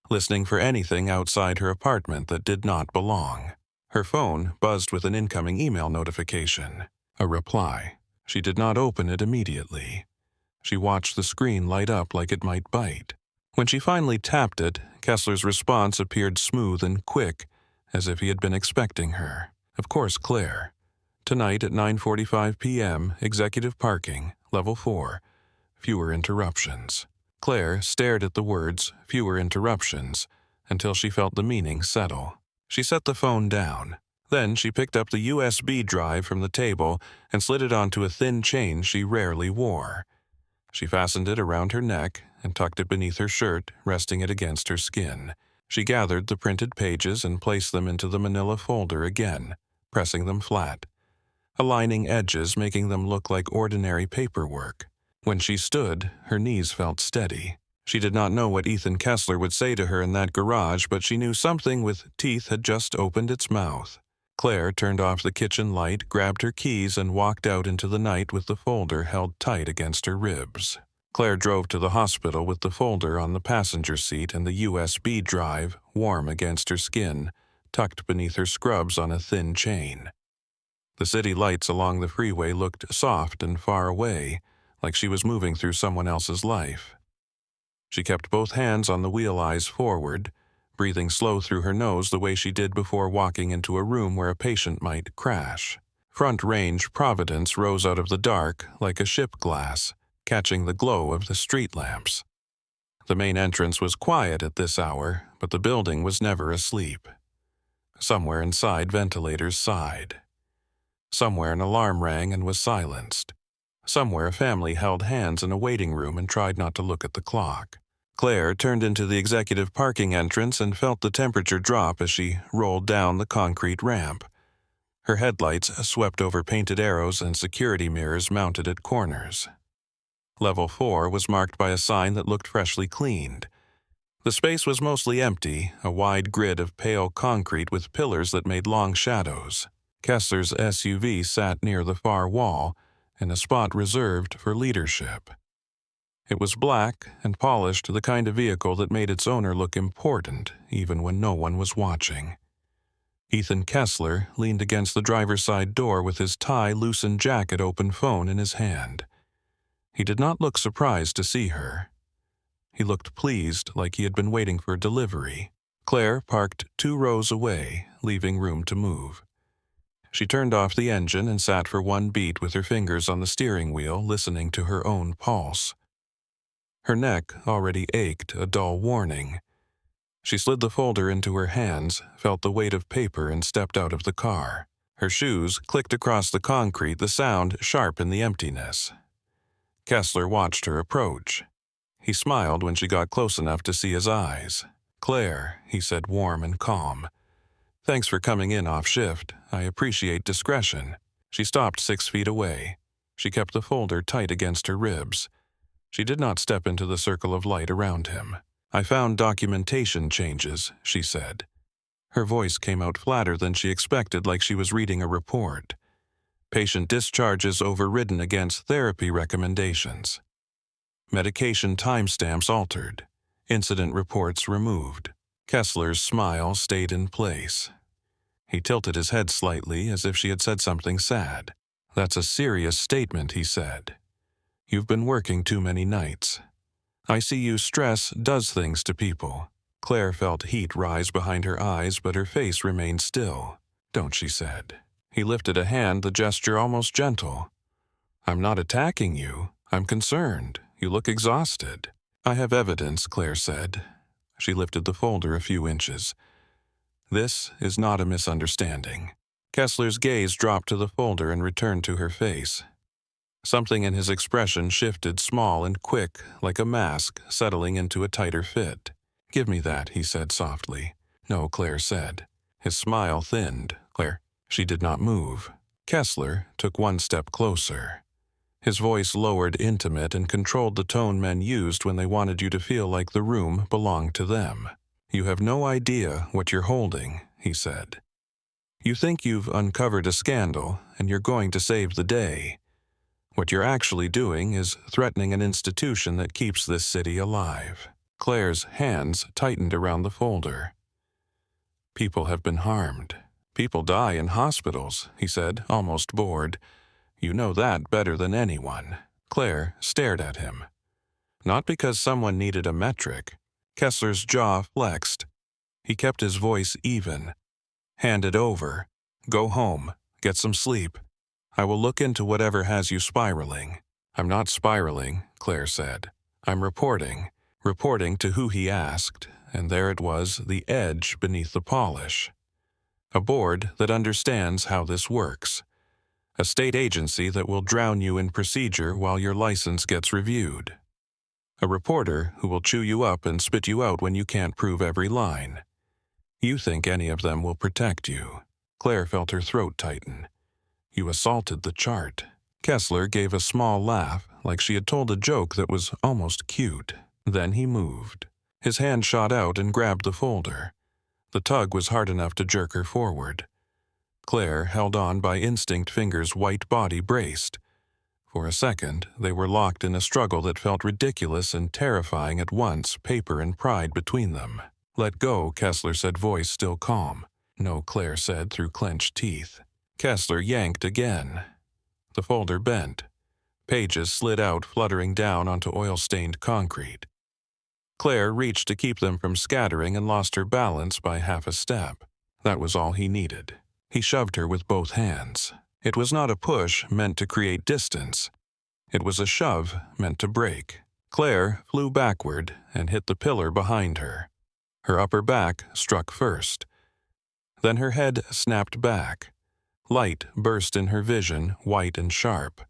listening for anything outside her apartment that did not belong. Her phone buzzed with an incoming email notification. A reply. She did not open it immediately. She watched the screen light up like it might bite. When she finally tapped it, Kessler's response appeared smooth and quick, as if he had been expecting her. Of course, Claire. Tonight at 9:45 p.m., executive parking, level 4. Fewer interruptions. Claire stared at the words, fewer interruptions, until she felt the meaning settle. She set the phone down. Then she picked up the USB drive from the table and slid it onto a thin chain she rarely wore. She fastened it around her neck and tucked it beneath her shirt, resting it against her skin. She gathered the printed pages and placed them into the manila folder again, pressing them flat, aligning edges, making them look like ordinary paperwork. When she stood, her knees felt steady. She did not know what Ethan Kessler would say to her in that garage, but she knew something with teeth had just opened its mouth. Claire turned off the kitchen light, grabbed her keys, and walked out into the night with the folder held tight against her ribs. Claire drove to the hospital with the folder on the passenger seat and the USB drive, warm against her skin, tucked beneath her scrubs on a thin chain. The city lights along the freeway looked soft and far away, like she was moving through someone else's life. She kept both hands on the wheel, eyes forward, breathing slow through her nose the way she did before walking into a room where a patient might crash. Front Range Providence rose out of the dark like a ship glass, catching the glow of the street lamps. The main entrance was quiet at this hour, but the building was never asleep. Somewhere inside, ventilators sighed. Somewhere an alarm rang and was silenced. Somewhere a family held hands in a waiting room and tried not to look at the clock. Claire turned into the executive parking entrance and felt the temperature drop as she rolled down the concrete ramp. Her headlights swept over painted arrows and security mirrors mounted at corners. Level 4 was marked by a sign that looked freshly cleaned. The space was mostly empty, a wide grid of pale concrete with pillars that made long shadows. Kessler's SUV sat near the far wall, in a spot reserved for leadership. It was black and polished, the kind of vehicle that made its owner look important, even when no one was watching. Ethan Kessler leaned against the driver's side door with his tie-loosened jacket open phone in his hand. He did not look surprised to see her. He looked pleased, like he had been waiting for delivery. Claire parked 2 rows away, leaving room to move. She turned off the engine and sat for one beat with her fingers on the steering wheel, listening to her own pulse. Her neck already ached, a dull warning. She slid the folder into her hands, felt the weight of paper, and stepped out of the car. Her shoes clicked across the concrete, the sound sharp in the emptiness. Kessler watched her approach. He smiled when she got close enough to see his eyes. "Claire," he said, warm and calm. "Thanks for coming in off shift. I appreciate discretion." She stopped 6 feet away. She kept the folder tight against her ribs. She did not step into the circle of light around him. "I found documentation changes," she said. Her voice came out flatter than she expected, like she was reading a report. "Patient discharges overridden against therapy recommendations. Medication timestamps altered. Incident reports removed." Kessler's smile stayed in place. He tilted his head slightly, as if she had said something sad. "That's a serious statement," he said. "You've been working too many nights. I see you. Stress does things to people." Claire felt heat rise behind her eyes, but her face remained still. "Don't," she said. He lifted a hand, the gesture almost gentle. "I'm not attacking you. I'm concerned. You look exhausted." "I have evidence," Claire said. She lifted the folder a few inches. "This is not a misunderstanding." Kessler's gaze dropped to the folder and returned to her face. Something in his expression shifted, small and quick, like a mask settling into a tighter fit. "Give me that," he said softly. "No," Claire said. His smile thinned. "Claire." She did not move. Kessler took 1 step closer. His voice lowered, intimate, and controlled the tone men used when they wanted you to feel like the room belonged to them. "You have no idea what you're holding," he said. "You think you've uncovered a scandal, and you're going to save the day. What you're actually doing is threatening an institution that keeps this city alive." Claire's hands tightened around the folder. "People have been harmed. People die in hospitals," he said, almost bored. "You know that better than anyone." Claire stared at him. Not because someone needed a metric. Kessler's jaw flexed. He kept his voice even. "Hand it over. Go home. Get some sleep. I will look into whatever has you spiraling." "I'm not spiraling," Claire said. "I'm reporting. Reporting to who he asked, and there it was, the edge beneath the polish. A board that understands how this works. A state agency that will drown you in procedure while your license gets reviewed. A reporter who will chew you up and spit you out when you can't prove every line. You think any of them will protect you." Claire felt her throat tighten. "You assaulted the chart." Kessler gave a small laugh, like she had told a joke that was almost cute. Then he moved. His hand shot out and grabbed the folder. The tug was hard enough to jerk her forward. Claire held on by instinct, fingers' white body braced. For a second, they were locked in a struggle that felt ridiculous and terrifying at once, paper and pride between them. "Let go," Kessler said, voice still calm. "No," Claire said through clenched teeth. Kessler yanked again. The folder bent. Pages slid out, fluttering down onto oil-stained concrete. Claire reached to keep them from scattering and lost her balance by half a step. That was all he needed. He shoved her with both hands. It was not a push meant to create distance. It was a shove meant to break. Claire flew backward and hit the pillar behind her. Her upper back struck first. Then her head snapped back. Light burst in her vision, white and sharp.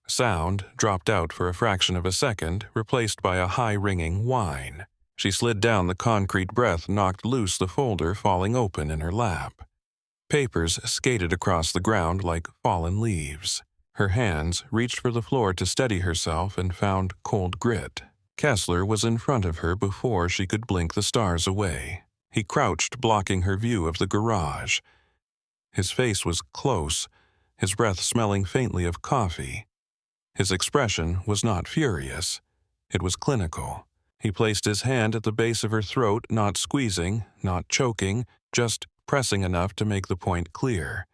Sound dropped out for a fraction of a second, replaced by a high-ringing whine. She slid down. The concrete breath knocked loose the folder, falling open in her lap. Papers skated across the ground like fallen leaves. Her hands reached for the floor to steady herself and found cold grit. Kessler was in front of her before she could blink the stars away. He crouched, blocking her view of the garage. His face was close, his breath smelling faintly of coffee. His expression was not furious. It was clinical. He placed his hand at the base of her throat, not squeezing, not choking, just pressing enough to make the point clear.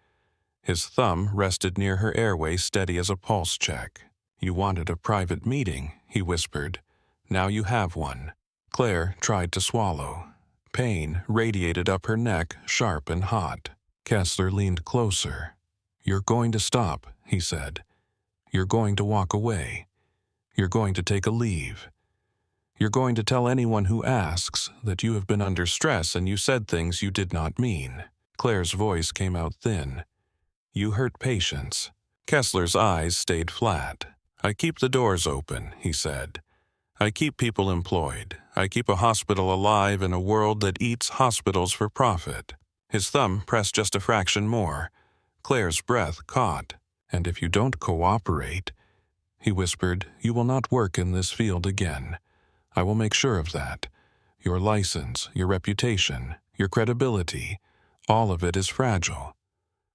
His thumb rested near her airway, steady as a pulse check. "You wanted a private meeting," he whispered. "Now you have one." Claire tried to swallow. Pain radiated up her neck, sharp and hot. Kessler leaned closer. "You're going to stop," he said. "You're going to walk away. You're going to take a leave. You're going to tell anyone who asks that you have been under stress and you said things you did not mean." Claire's voice came out thin. "You hurt patients." Kessler's eyes stayed flat. "I keep the doors open," he said. "I keep people employed. I keep a hospital alive in a world that eats hospitals for profit." His thumb pressed just a fraction more. Claire's breath caught. "And if you don't cooperate," he whispered, "you will not work in this field again. I will make sure of that. Your license, your reputation, your credibility, all of it is fragile.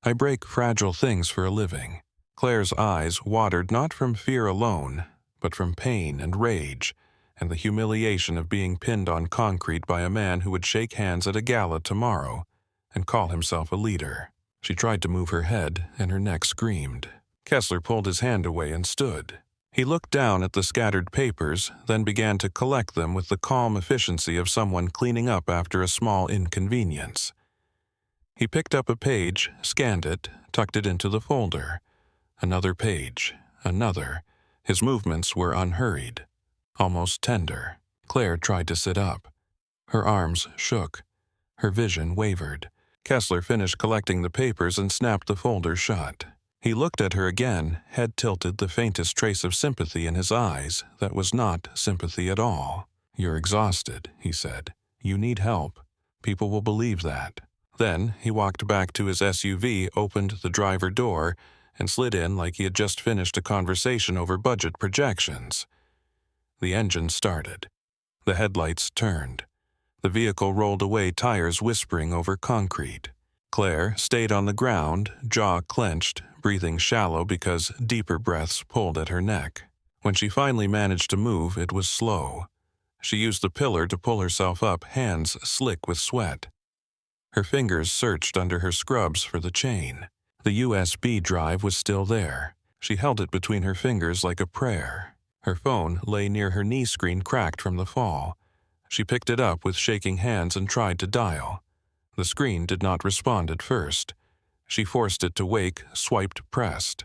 I break fragile things for a living." Claire's eyes watered not from fear alone, but from pain and rage, and the humiliation of being pinned on concrete by a man who would shake hands at a gala tomorrow and call himself a leader. She tried to move her head, and her neck screamed. Kessler pulled his hand away and stood. He looked down at the scattered papers, then began to collect them with the calm efficiency of someone cleaning up after a small inconvenience. He picked up a page, scanned it, tucked it into the folder. Another page, another. His movements were unhurried, almost tender. Claire tried to sit up. Her arms shook. Her vision wavered. Kessler finished collecting the papers and snapped the folder shut. He looked at her again, head tilted, the faintest trace of sympathy in his eyes that was not sympathy at all. "You're exhausted," he said. "You need help. People will believe that." Then he walked back to his SUV, opened the driver door, and slid in like he had just finished a conversation over budget projections. The engine started. The headlights turned. The vehicle rolled away, tires whispering over concrete. Claire stayed on the ground, jaw clenched, breathing shallow because deeper breaths pulled at her neck. When she finally managed to move, it was slow. She used the pillar to pull herself up, hands slick with sweat. Her fingers searched under her scrubs for the chain. The USB drive was still there. She held it between her fingers like a prayer. Her phone lay near her knee screen, cracked from the fall. She picked it up with shaking hands and tried to dial. The screen did not respond at first. She forced it to wake, swiped, pressed.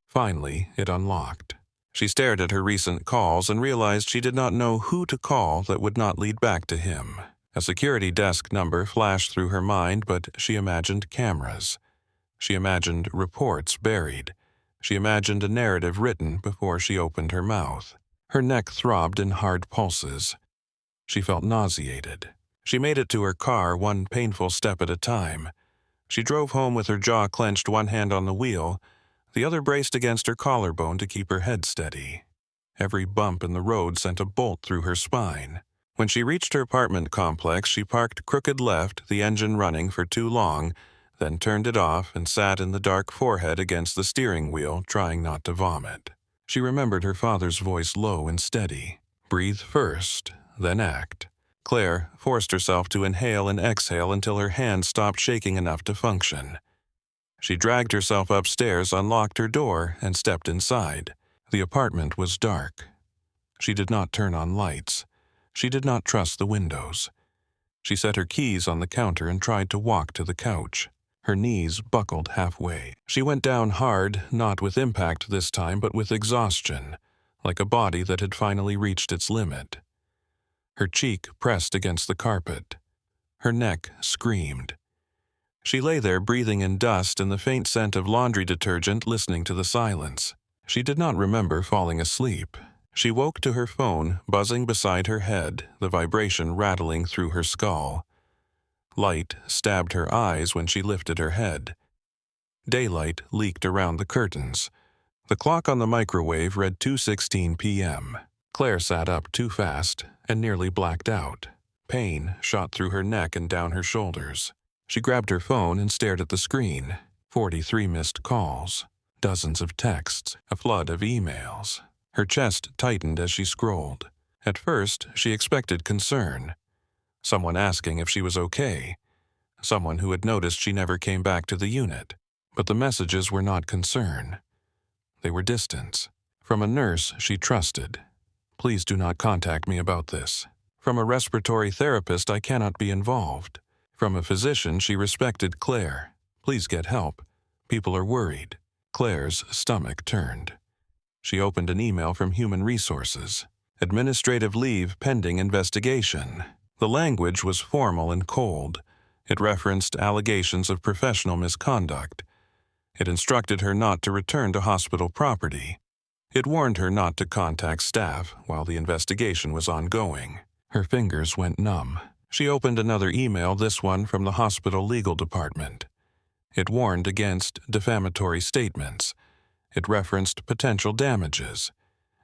Finally, it unlocked. She stared at her recent calls and realized she did not know who to call that would not lead back to him. A security desk number flashed through her mind, but she imagined cameras. She imagined reports buried. She imagined a narrative written before she opened her mouth. Her neck throbbed in hard pulses. She felt nauseated. She made it to her car, one painful step at a time. She drove home with her jaw clenched, one hand on the wheel, the other braced against her collarbone to keep her head steady. Every bump in the road sent a bolt through her spine. When she reached her apartment complex, she parked crooked left, the engine running for too long, then turned it off and sat in the dark forehead against the steering wheel, trying not to vomit. She remembered her father's voice, low and steady. "Breathe first, then act." Claire forced herself to inhale and exhale until her hands stopped shaking enough to function. She dragged herself upstairs, unlocked her door, and stepped inside. The apartment was dark. She did not turn on lights. She did not trust the windows. She set her keys on the counter and tried to walk to the couch. Her knees buckled halfway. She went down hard, not with impact this time, but with exhaustion, like a body that had finally reached its limit. Her cheek pressed against the carpet. Her neck screamed. She lay there breathing in dust and the faint scent of laundry detergent, listening to the silence. She did not remember falling asleep. She woke to her phone buzzing beside her head, the vibration rattling through her skull. Light stabbed her eyes when she lifted her head. Daylight leaked around the curtains. The clock on the microwave read 2:16 p.m. Claire sat up too fast and nearly blacked out. Pain shot through her neck and down her shoulders. She grabbed her phone and stared at the screen. 43 missed calls, dozens of texts, a flood of emails. Her chest tightened as she scrolled. At first, she expected concern. Someone asking if she was okay. Someone who had noticed she never came back to the unit. But the messages were not concern. They were distance. From a nurse she trusted. Please do not contact me about this. From a respiratory therapist, I cannot be involved. From a physician she respected, Claire. Please get help. People are worried. Claire's stomach turned. She opened an email from Human Resources. Administrative leave pending investigation. The language was formal and cold. It referenced allegations of professional misconduct. It instructed her not to return to hospital property. It warned her not to contact staff while the investigation was ongoing. Her fingers went numb. She opened another email, this one from the hospital legal department. It warned against defamatory statements. It referenced potential damages.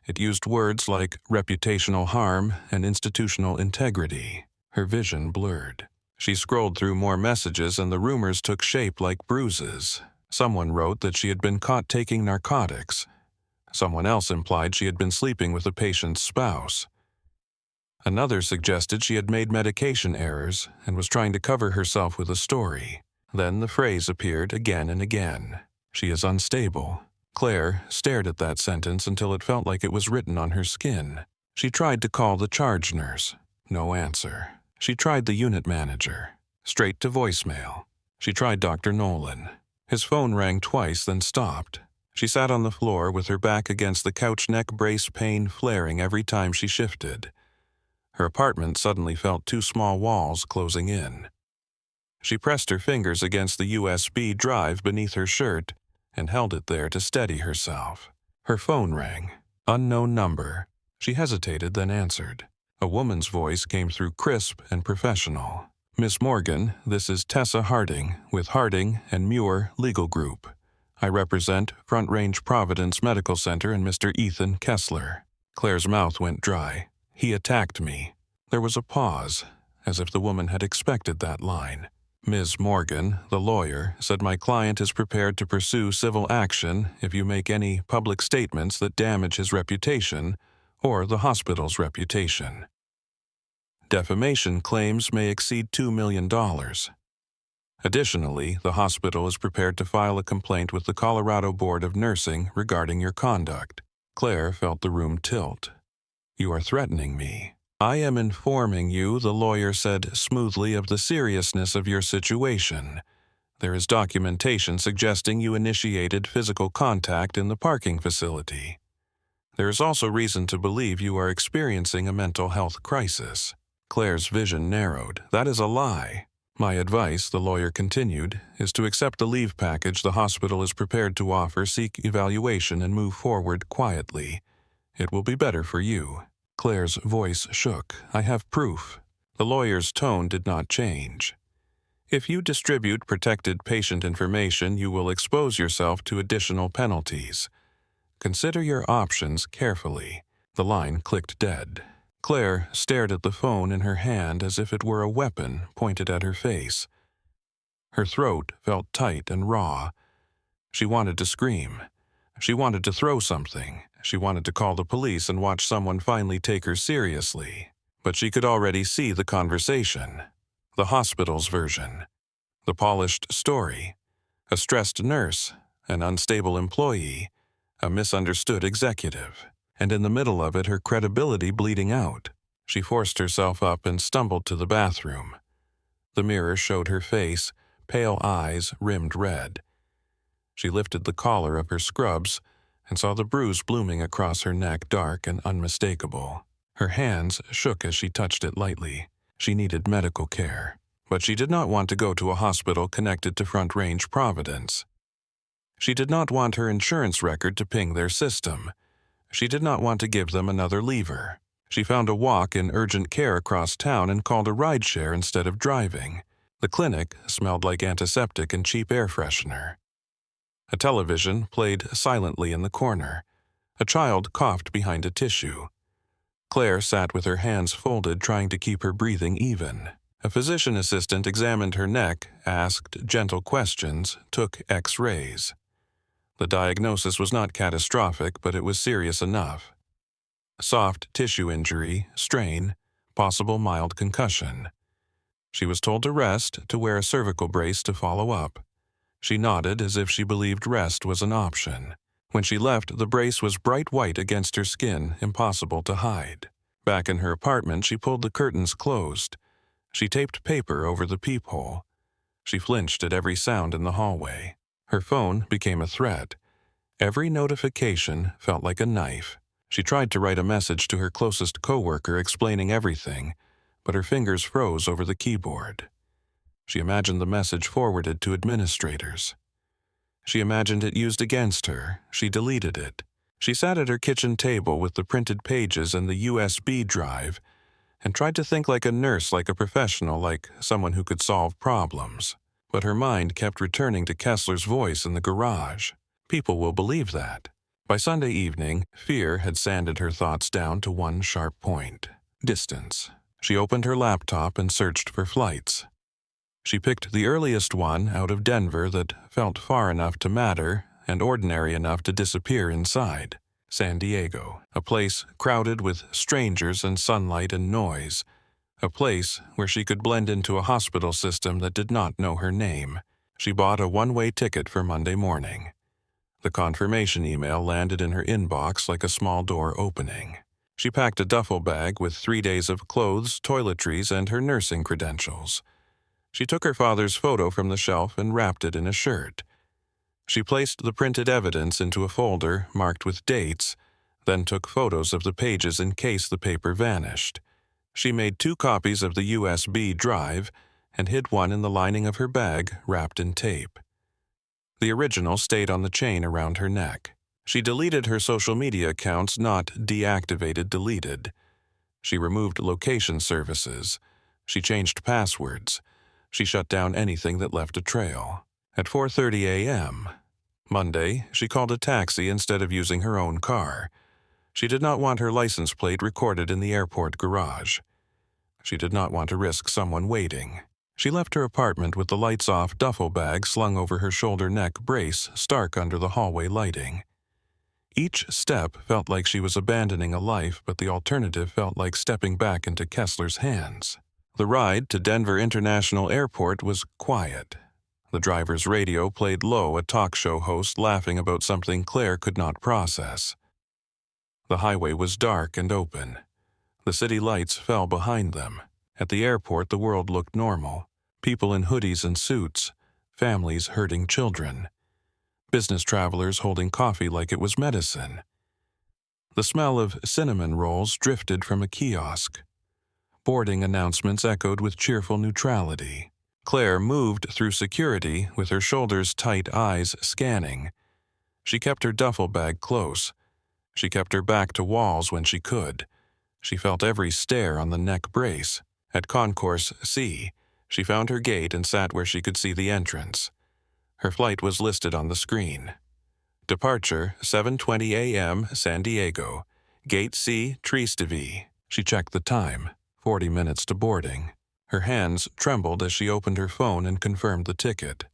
It used words like reputational harm and institutional integrity. Her vision blurred. She scrolled through more messages and the rumors took shape like bruises. Someone wrote that she had been caught taking narcotics. Someone else implied she had been sleeping with a patient's spouse. Another suggested she had made medication errors and was trying to cover herself with a story. Then the phrase appeared again and again. She is unstable. Claire stared at that sentence until it felt like it was written on her skin. She tried to call the charge nurse. No answer. She tried the unit manager. Straight to voicemail. She tried Dr. Nolan. His phone rang twice, then stopped. She sat on the floor with her back against the couch, neck brace, pain flaring every time she shifted. Her apartment suddenly felt two small walls closing in. She pressed her fingers against the USB drive beneath her shirt and held it there to steady herself. Her phone rang. Unknown number. She hesitated, then answered. A woman's voice came through, crisp and professional. Miss Morgan, this is Tessa Harding with Harding and Muir Legal Group. I represent Front Range Providence Medical Center and Mr. Ethan Kessler. Claire's mouth went dry. He attacked me. There was a pause, as if the woman had expected that line. Ms. Morgan, the lawyer, said my client is prepared to pursue civil action if you make any public statements that damage his reputation or the hospital's reputation. Defamation claims may exceed $2 million. Additionally, the hospital is prepared to file a complaint with the Colorado Board of Nursing regarding your conduct. Claire felt the room tilt. You are threatening me. I am informing you, the lawyer said smoothly, of the seriousness of your situation. There is documentation suggesting you initiated physical contact in the parking facility. There is also reason to believe you are experiencing a mental health crisis. Claire's vision narrowed. That is a lie. My advice, the lawyer continued, is to accept the leave package the hospital is prepared to offer, seek evaluation, and move forward quietly. It will be better for you. Claire's voice shook. I have proof. The lawyer's tone did not change. If you distribute protected patient information, you will expose yourself to additional penalties. Consider your options carefully. The line clicked dead. Claire stared at the phone in her hand as if it were a weapon pointed at her face. Her throat felt tight and raw. She wanted to scream. She wanted to throw something. She wanted to call the police and watch someone finally take her seriously. But she could already see the conversation. The hospital's version. The polished story. A stressed nurse, an unstable employee, a misunderstood executive, and in the middle of it her credibility bleeding out. She forced herself up and stumbled to the bathroom. The mirror showed her face, pale eyes rimmed red. She lifted the collar of her scrubs and saw the bruise blooming across her neck, dark and unmistakable. Her hands shook as she touched it lightly. She needed medical care, but she did not want to go to a hospital connected to Front Range Providence. She did not want her insurance record to ping their system. She did not want to give them another lever. She found a walk in urgent care across town and called a rideshare instead of driving. The clinic smelled like antiseptic and cheap air freshener. A television played silently in the corner. A child coughed behind a tissue. Claire sat with her hands folded, trying to keep her breathing even. A physician assistant examined her neck, asked gentle questions, took X-rays. The diagnosis was not catastrophic, but it was serious enough. Soft tissue injury, strain, possible mild concussion. She was told to rest, to wear a cervical brace to follow up. She nodded as if she believed rest was an option. When she left, the brace was bright white against her skin, impossible to hide. Back in her apartment, she pulled the curtains closed. She taped paper over the peephole. She flinched at every sound in the hallway. Her phone became a threat. Every notification felt like a knife. She tried to write a message to her closest coworker explaining everything, but her fingers froze over the keyboard. She imagined the message forwarded to administrators. She imagined it used against her. She deleted it. She sat at her kitchen table with the printed pages and the USB drive and tried to think like a nurse, like a professional, like someone who could solve problems. But her mind kept returning to Kessler's voice in the garage. People will believe that. By Sunday evening, fear had sanded her thoughts down to one sharp point: distance. She opened her laptop and searched for flights. She picked the earliest one out of Denver that felt far enough to matter and ordinary enough to disappear inside. San Diego, a place crowded with strangers and sunlight and noise. A place where she could blend into a hospital system that did not know her name. She bought a one-way ticket for Monday morning. The confirmation email landed in her inbox like a small door opening. She packed a duffel bag with 3 days of clothes, toiletries, and her nursing credentials. She took her father's photo from the shelf and wrapped it in a shirt. She placed the printed evidence into a folder marked with dates, then took photos of the pages in case the paper vanished. She made 2 copies of the USB drive and hid one in the lining of her bag wrapped in tape. The original stayed on the chain around her neck. She deleted her social media accounts, not deactivated, deleted. She removed location services. She changed passwords. She shut down anything that left a trail. At 4:30 a.m. Monday, she called a taxi instead of using her own car. She did not want her license plate recorded in the airport garage. She did not want to risk someone waiting. She left her apartment with the lights off, duffel bag slung over her shoulder-neck brace stark under the hallway lighting. Each step felt like she was abandoning a life, but the alternative felt like stepping back into Kessler's hands. The ride to Denver International Airport was quiet. The driver's radio played low, a talk show host laughing about something Claire could not process. The highway was dark and open. The city lights fell behind them. At the airport, the world looked normal. People in hoodies and suits, families herding children, business travelers holding coffee like it was medicine. The smell of cinnamon rolls drifted from a kiosk. Boarding announcements echoed with cheerful neutrality. Claire moved through security with her shoulders tight, eyes scanning. She kept her duffel bag close. She kept her back to walls when she could. She felt every stare on the neck brace. At Concourse C, she found her gate and sat where she could see the entrance. Her flight was listed on the screen. Departure, 7:20 a.m., San Diego. Gate C, Tristevie. She checked the time, 40 minutes to boarding. Her hands trembled as she opened her phone and confirmed the ticket.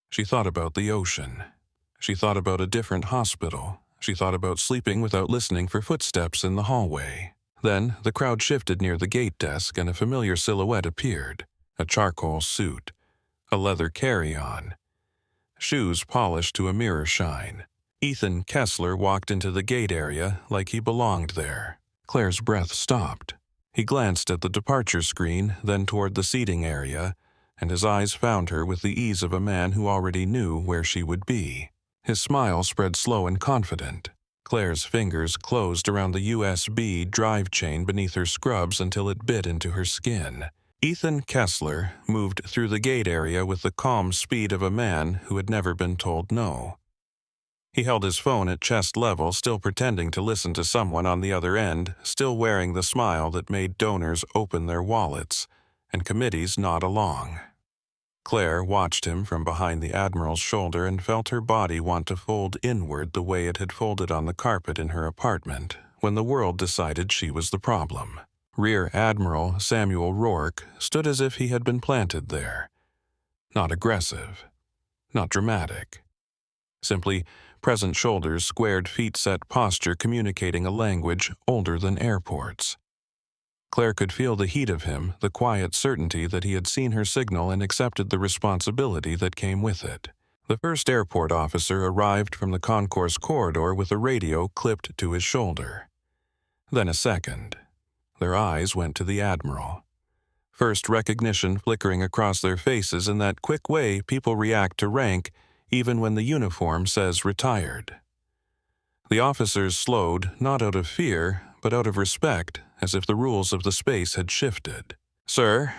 She thought about the ocean. She thought about a different hospital. She thought about sleeping without listening for footsteps in the hallway. Then the crowd shifted near the gate desk and a familiar silhouette appeared. A charcoal suit. A leather carry-on. shoes polished to a mirror shine. Ethan Kessler walked into the gate area like he belonged there. Claire's breath stopped. He glanced at the departure screen, then toward the seating area, and his eyes found her with the ease of a man who already knew where she would be. His smile spread slow and confident. Claire's fingers closed around the USB drive chain beneath her scrubs until it bit into her skin. Ethan Kessler moved through the gate area with the calm speed of a man who had never been told no. He held his phone at chest level, still pretending to listen to someone on the other end, still wearing the smile that made donors open their wallets and committees nod along. Claire watched him from behind the Admiral's shoulder and felt her body want to fold inward the way it had folded on the carpet in her apartment when the world decided she was the problem. Rear Admiral Samuel Rourke stood as if he had been planted there. Not aggressive, not dramatic. Simply present shoulders, squared feet-set posture communicating a language older than airports. Claire could feel the heat of him, the quiet certainty that he had seen her signal and accepted the responsibility that came with it. The first airport officer arrived from the concourse corridor with a radio clipped to his shoulder. Then a second. Their eyes went to the Admiral. First recognition flickering across their faces in that quick way people react to rank even when the uniform says retired. The officers slowed, not out of fear, but out of respect, as if the rules of the space had shifted. "Sir,"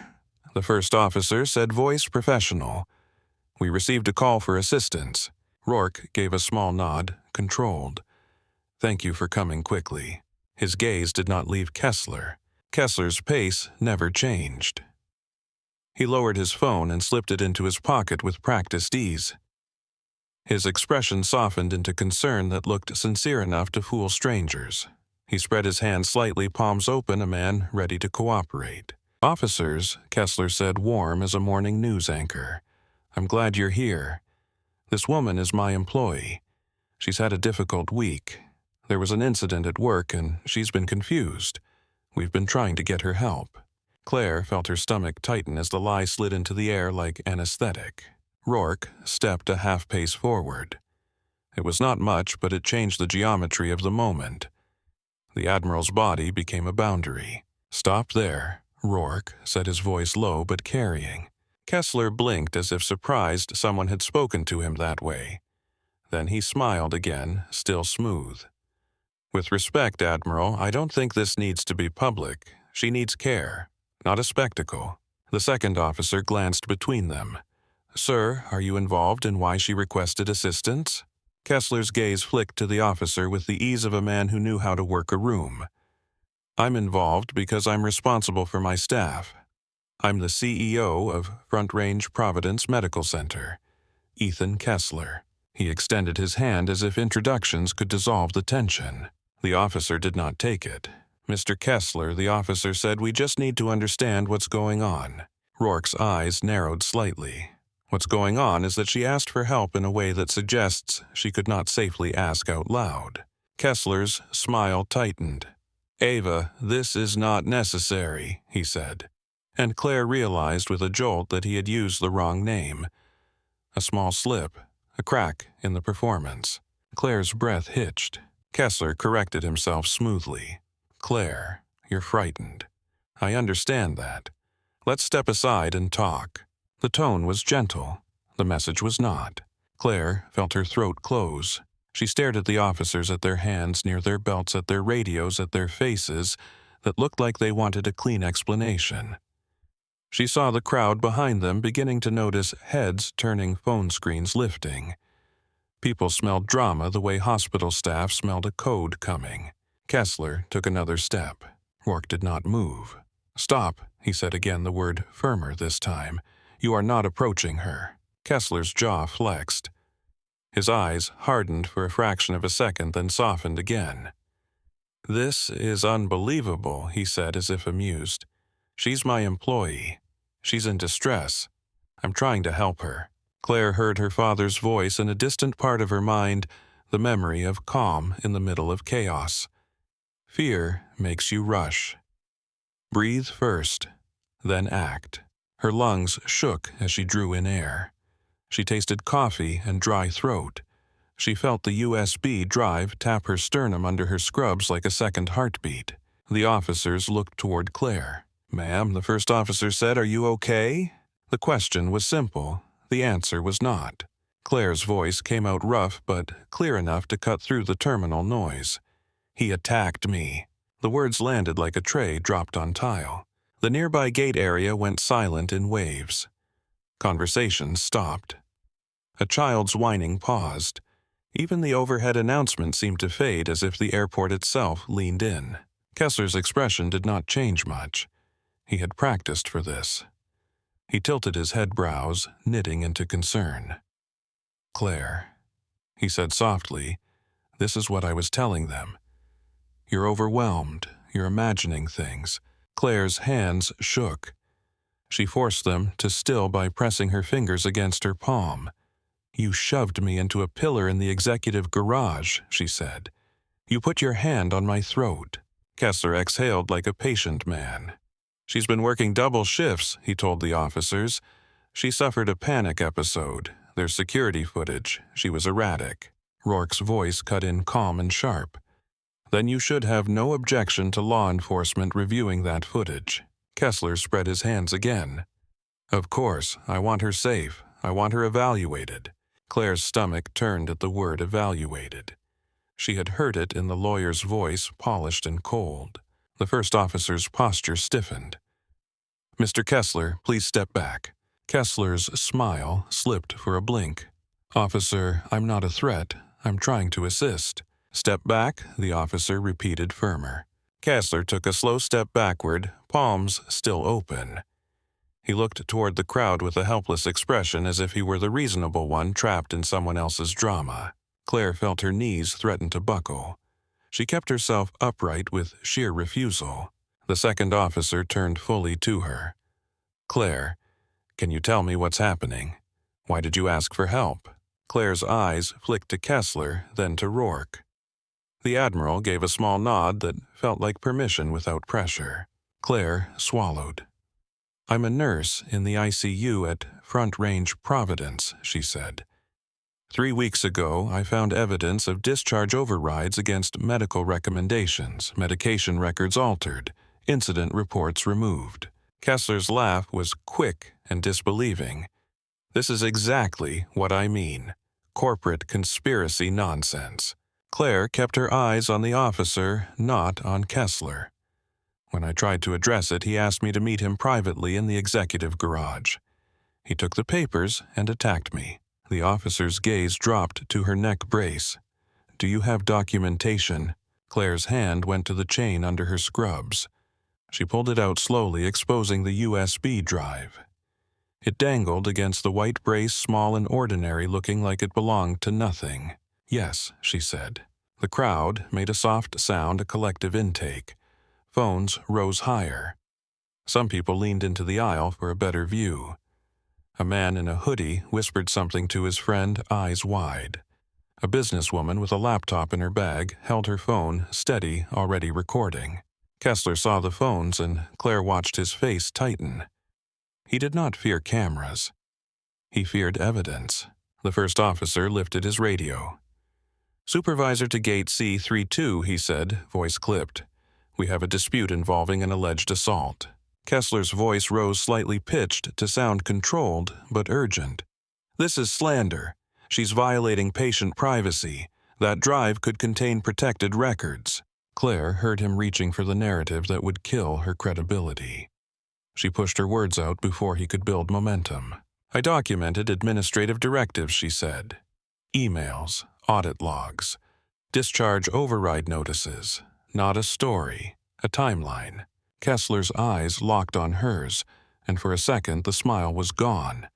the first officer said, voice professional. "We received a call for assistance." Rourke gave a small nod, controlled. "Thank you for coming quickly." His gaze did not leave Kessler. Kessler's pace never changed. He lowered his phone and slipped it into his pocket with practiced ease. His expression softened into concern that looked sincere enough to fool strangers. He spread his hands slightly, palms open, a man ready to cooperate. "Officers," Kessler said, warm as a morning news anchor. "I'm glad you're here. This woman is my employee. She's had a difficult week. There was an incident at work and she's been confused. We've been trying to get her help." Claire felt her stomach tighten as the lie slid into the air like anesthetic. Rourke stepped a half-pace forward. It was not much, but it changed the geometry of the moment. The Admiral's body became a boundary. "Stop there," Rourke said, his voice low but carrying. Kessler blinked as if surprised someone had spoken to him that way. Then he smiled again, still smooth. "With respect, Admiral, I don't think this needs to be public. She needs care, not a spectacle." The second officer glanced between them. "Sir, are you involved in why she requested assistance?" Kessler's gaze flicked to the officer with the ease of a man who knew how to work a room. "I'm involved because I'm responsible for my staff. I'm the CEO of Front Range Providence Medical Center. Ethan Kessler." He extended his hand as if introductions could dissolve the tension. The officer did not take it. "Mr. Kessler," the officer said, "we just need to understand what's going on." Rourke's eyes narrowed slightly. "What's going on is that she asked for help in a way that suggests she could not safely ask out loud." Kessler's smile tightened. "Ava, this is not necessary," he said. And Claire realized with a jolt that he had used the wrong name. A small slip, a crack in the performance. Claire's breath hitched. Kessler corrected himself smoothly. "Claire, you're frightened. I understand that. Let's step aside and talk." The tone was gentle. The message was not. Claire felt her throat close. She stared at the officers, at their hands near their belts, at their radios, at their faces that looked like they wanted a clean explanation. She saw the crowd behind them beginning to notice heads turning, phone screens lifting. People smelled drama the way hospital staff smelled a code coming. Kessler took another step. Rourke did not move. "Stop," he said again, the word firmer this time. "You are not approaching her." Kessler's jaw flexed. His eyes hardened for a fraction of a second, then softened again. "This is unbelievable," he said as if amused. "She's my employee. She's in distress. I'm trying to help her." Claire heard her father's voice in a distant part of her mind, the memory of calm in the middle of chaos. "Fear makes you rush. Breathe first, then act." Her lungs shook as she drew in air. She tasted coffee and dry throat. She felt the USB drive tap her sternum under her scrubs like a second heartbeat. The officers looked toward Claire. "Ma'am," the first officer said, "are you okay?" The question was simple. The answer was not. Claire's voice came out rough but clear enough to cut through the terminal noise. "He attacked me." The words landed like a tray dropped on tile. The nearby gate area went silent in waves. Conversation stopped. A child's whining paused. Even the overhead announcement seemed to fade as if the airport itself leaned in. Kessler's expression did not change much. He had practiced for this. He tilted his head brows, knitting into concern. "Claire," he said softly, "this is what I was telling them. You're overwhelmed. You're imagining things." Claire's hands shook. She forced them to still by pressing her fingers against her palm. "You shoved me into a pillar in the executive garage," she said. "You put your hand on my throat." Kessler exhaled like a patient man. "She's been working double shifts," he told the officers. "She suffered a panic episode. There's security footage. She was erratic." Rourke's voice cut in calm and sharp. "Then you should have no objection to law enforcement reviewing that footage." Kessler spread his hands again. "Of course, I want her safe. I want her evaluated." Claire's stomach turned at the word evaluated. She had heard it in the lawyer's voice, polished and cold. The first officer's posture stiffened. "Mr. Kessler, please step back." Kessler's smile slipped for a blink. "Officer, I'm not a threat. I'm trying to assist." "Step back," the officer repeated firmer. Kessler took a slow step backward, palms still open. He looked toward the crowd with a helpless expression as if he were the reasonable one trapped in someone else's drama. Claire felt her knees threaten to buckle. She kept herself upright with sheer refusal. The second officer turned fully to her. "Claire, can you tell me what's happening? Why did you ask for help?" Claire's eyes flicked to Kessler, then to Rourke. The Admiral gave a small nod that felt like permission without pressure. Claire swallowed. "I'm a nurse in the ICU at Front Range Providence," she said. 3 weeks ago, I found evidence of discharge overrides against medical recommendations, medication records altered, incident reports removed." Kessler's laugh was quick and disbelieving. "This is exactly what I mean. Corporate conspiracy nonsense." Claire kept her eyes on the officer, not on Kessler. When I tried to address it, he asked me to meet him privately in the executive garage. He took the papers and attacked me. The officer's gaze dropped to her neck brace. "Do you have documentation?" Claire's hand went to the chain under her scrubs. She pulled it out slowly, exposing the USB drive. It dangled against the white brace, small and ordinary, looking like it belonged to nothing. "Yes," she said. The crowd made a soft sound, a collective intake. Phones rose higher. Some people leaned into the aisle for a better view. A man in a hoodie whispered something to his friend, eyes wide. A businesswoman with a laptop in her bag held her phone steady, already recording. Kessler saw the phones, and Claire watched his face tighten. He did not fear cameras. He feared evidence. The first officer lifted his radio. "Supervisor to gate C32, he said, voice clipped. "We have a dispute involving an alleged assault." Kessler's voice rose slightly pitched to sound controlled but urgent. "This is slander. She's violating patient privacy. That drive could contain protected records." Claire heard him reaching for the narrative that would kill her credibility. She pushed her words out before he could build momentum. "I documented administrative directives," she said. "Emails, audit logs, discharge override notices. Not a story, a timeline." Kessler's eyes locked on hers, and for a second the smile was gone.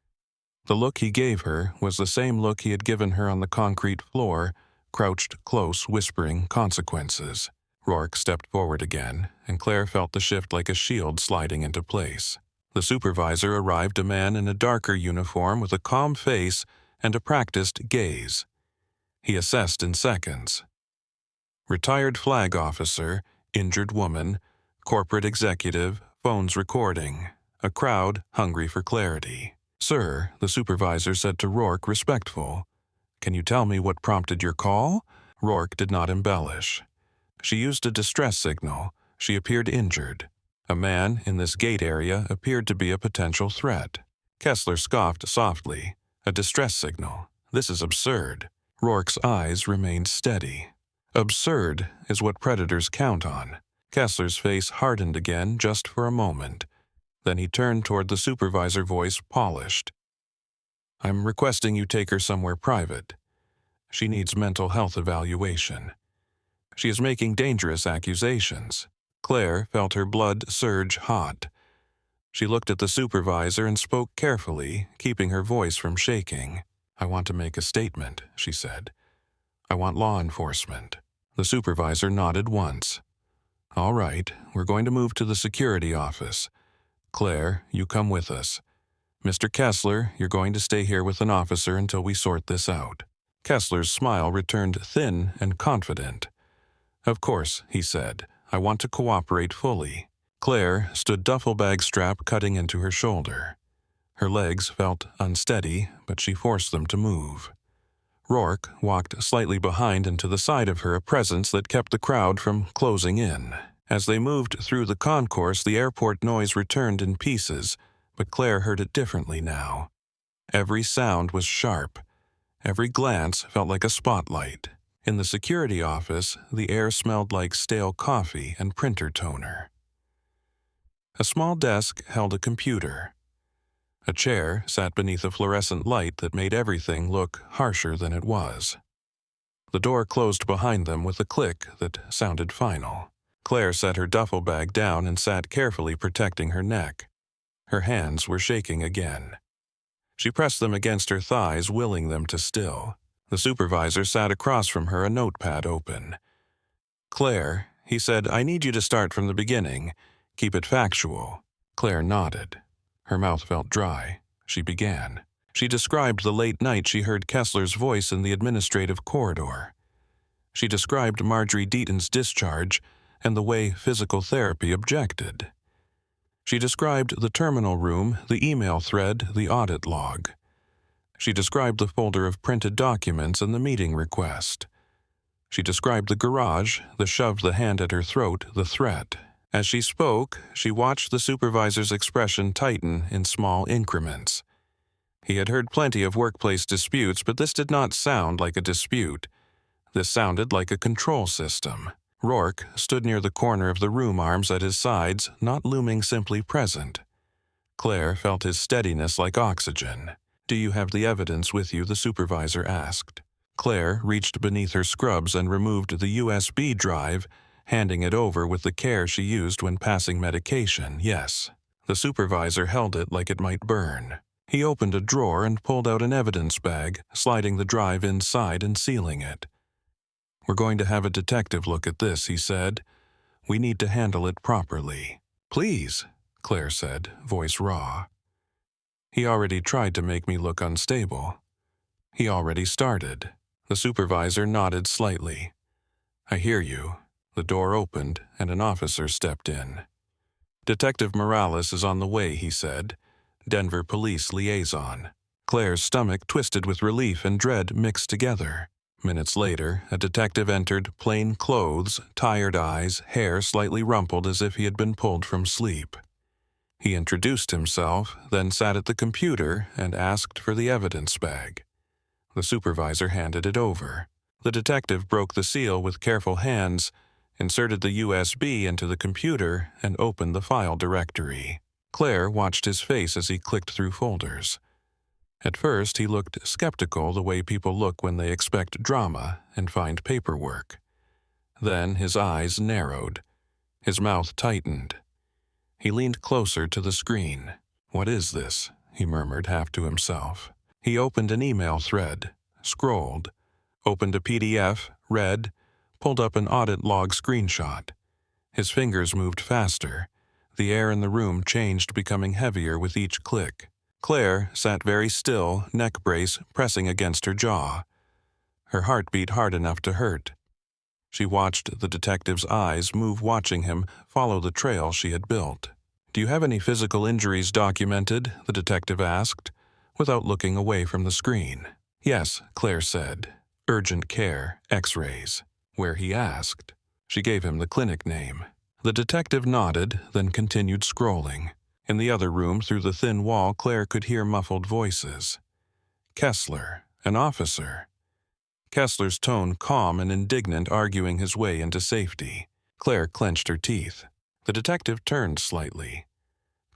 The look he gave her was the same look he had given her on the concrete floor, crouched close, whispering consequences. Rourke stepped forward again, and Claire felt the shift like a shield sliding into place. The supervisor arrived, a man in a darker uniform with a calm face and a practiced gaze. He assessed in seconds. Retired flag officer, injured woman, corporate executive, phones recording, a crowd hungry for clarity. "Sir," the supervisor said to Rourke, respectful. "Can you tell me what prompted your call?" Rourke did not embellish. "She used a distress signal. She appeared injured. A man in this gate area appeared to be a potential threat." Kessler scoffed softly. "A distress signal? This is absurd." Rourke's eyes remained steady. Absurd is what predators count on. Kessler's face hardened again just for a moment. Then he turned toward the supervisor, voice polished. "I'm requesting you take her somewhere private. She needs mental health evaluation. She is making dangerous accusations." Claire felt her blood surge hot. She looked at the supervisor and spoke carefully, keeping her voice from shaking. "I want to make a statement," she said. "I want law enforcement." The supervisor nodded once. "All right, we're going to move to the security office. Claire, you come with us. Mr. Kessler, you're going to stay here with an officer until we sort this out." Kessler's smile returned thin and confident. "Of course," he said. "I want to cooperate fully." Claire stood, duffel bag strap cutting into her shoulder. Her legs felt unsteady, but she forced them to move. Rourke walked slightly behind and to the side of her, a presence that kept the crowd from closing in. As they moved through the concourse, the airport noise returned in pieces, but Claire heard it differently now. Every sound was sharp. Every glance felt like a spotlight. In the security office, the air smelled like stale coffee and printer toner. A small desk held a computer. A chair sat beneath a fluorescent light that made everything look harsher than it was. The door closed behind them with a click that sounded final. Claire set her duffel bag down and sat carefully, protecting her neck. Her hands were shaking again. She pressed them against her thighs, willing them to still. The supervisor sat across from her, a notepad open. "Claire," he said, "I need you to start from the beginning. Keep it factual." Claire nodded. Her mouth felt dry. She began. She described the late night she heard Kessler's voice in the administrative corridor. She described Marjorie Deaton's discharge and the way physical therapy objected. She described the terminal room, the email thread, the audit log. She described the folder of printed documents and the meeting request. She described the garage, the shoved the hand at her throat, the threat. As she spoke, she watched the supervisor's expression tighten in small increments. He had heard plenty of workplace disputes, but this did not sound like a dispute. This sounded like a control system. Rourke stood near the corner of the room, arms at his sides, not looming, simply present. Claire felt his steadiness like oxygen. "Do you have the evidence with you?" the supervisor asked. Claire reached beneath her scrubs and removed the USB drive, handing it over with the care she used when passing medication. "Yes." The supervisor held it like it might burn. He opened a drawer and pulled out an evidence bag, sliding the drive inside and sealing it. "We're going to have a detective look at this," he said. "We need to handle it properly." "Please," Claire said, voice raw. "He already tried to make me look unstable. He already started." The supervisor nodded slightly. "I hear you." The door opened, and an officer stepped in. "Detective Morales is on the way," he said. "Denver Police Liaison." Claire's stomach twisted with relief and dread mixed together. Minutes later, a detective entered, plain clothes, tired eyes, hair slightly rumpled as if he had been pulled from sleep. He introduced himself, then sat at the computer and asked for the evidence bag. The supervisor handed it over. The detective broke the seal with careful hands, inserted the USB into the computer, and opened the file directory. Claire watched his face as he clicked through folders. At first, he looked skeptical, the way people look when they expect drama and find paperwork. Then his eyes narrowed. His mouth tightened. He leaned closer to the screen. "What is this?" he murmured, half to himself. He opened an email thread, scrolled, opened a PDF, read, pulled up an audit log screenshot. His fingers moved faster. The air in the room changed, becoming heavier with each click. Claire sat very still, neck brace pressing against her jaw. Her heart beat hard enough to hurt. She watched the detective's eyes move, watching him follow the trail she had built. "Do you have any physical injuries documented?" the detective asked. without looking away from the screen. "Yes," Claire said. "Urgent care, X-rays." "Where?" he asked. She gave him the clinic name. The detective nodded, then continued scrolling. In the other room, through the thin wall, Claire could hear muffled voices. Kessler, an officer. Kessler's tone calm and indignant, arguing his way into safety. Claire clenched her teeth. The detective turned slightly.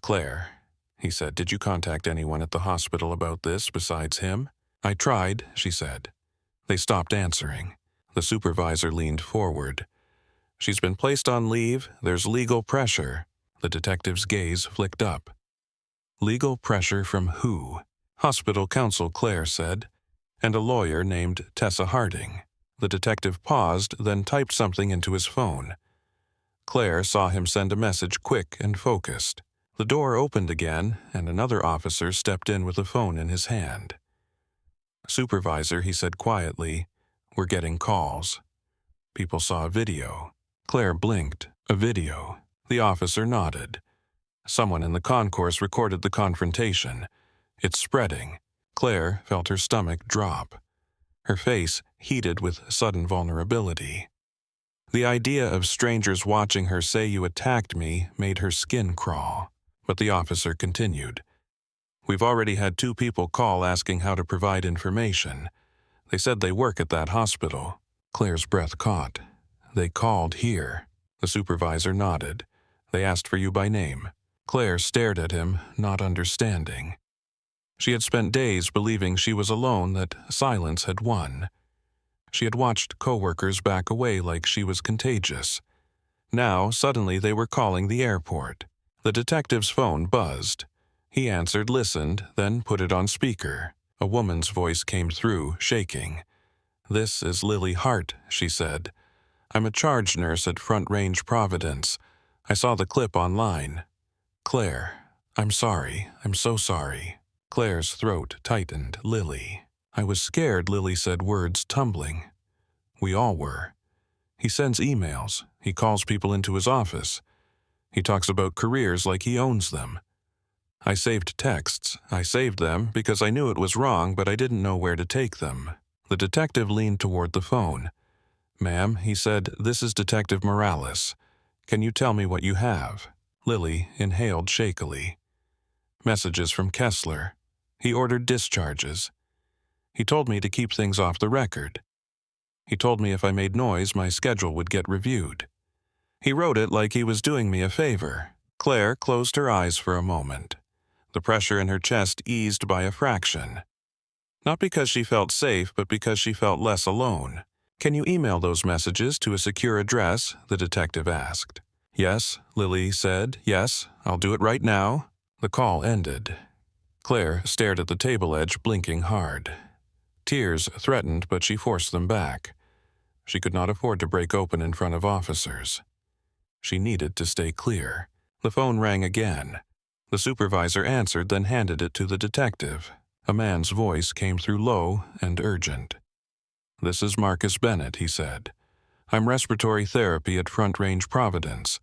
"Claire," he said, "did you contact anyone at the hospital about this besides him?" "I tried," she said. They stopped answering. The supervisor leaned forward. "She's been placed on leave. There's legal pressure." The detective's gaze flicked up. "Legal pressure from who?" "Hospital counsel," Claire said, "and a lawyer named Tessa Harding." The detective paused, then typed something into his phone. Claire saw him send a message, quick and focused. The door opened again, and another officer stepped in with a phone in his hand. "Supervisor," he said quietly, "we're getting calls." People saw a video. Claire blinked. "A video." The officer nodded. "Someone in the concourse recorded the confrontation. It's spreading." Claire felt her stomach drop. Her face heated with sudden vulnerability. The idea of strangers watching her say "you attacked me" made her skin crawl. But the officer continued. "We've already had 2 people call asking how to provide information. They said they work at that hospital." Claire's breath caught. "They called here." The supervisor nodded. "They asked for you by name." Claire stared at him, not understanding. She had spent days believing she was alone, that silence had won. She had watched coworkers back away like she was contagious. Now, suddenly, they were calling the airport. The detective's phone buzzed. He answered, listened, then put it on speaker. A woman's voice came through, shaking. "This is Lily Hart," she said. "I'm a charge nurse at Front Range Providence. I saw the clip online." "Claire, I'm sorry. I'm so sorry." Claire's throat tightened. "Lily." "I was scared," Lily said, words tumbling. "We all were. He sends emails. He calls people into his office. He talks about careers like he owns them. I saved texts. I saved them because I knew it was wrong, but I didn't know where to take them." The detective leaned toward the phone. "Ma'am," he said, "this is Detective Morales. Can you tell me what you have?" Lily inhaled shakily. "Messages from Kessler. He ordered discharges. He told me to keep things off the record. He told me if I made noise, my schedule would get reviewed. He wrote it like he was doing me a favor." Claire closed her eyes for a moment. The pressure in her chest eased by a fraction. Not because she felt safe, but because she felt less alone. "Can you email those messages to a secure address?" the detective asked. "Yes," Lily said. "Yes, I'll do it right now." The call ended. Claire stared at the table edge, blinking hard. Tears threatened, but she forced them back. She could not afford to break open in front of officers. She needed to stay clear. The phone rang again. The supervisor answered, then handed it to the detective. A man's voice came through, low and urgent. "This is Marcus Bennett," he said. "I'm respiratory therapy at Front Range Providence.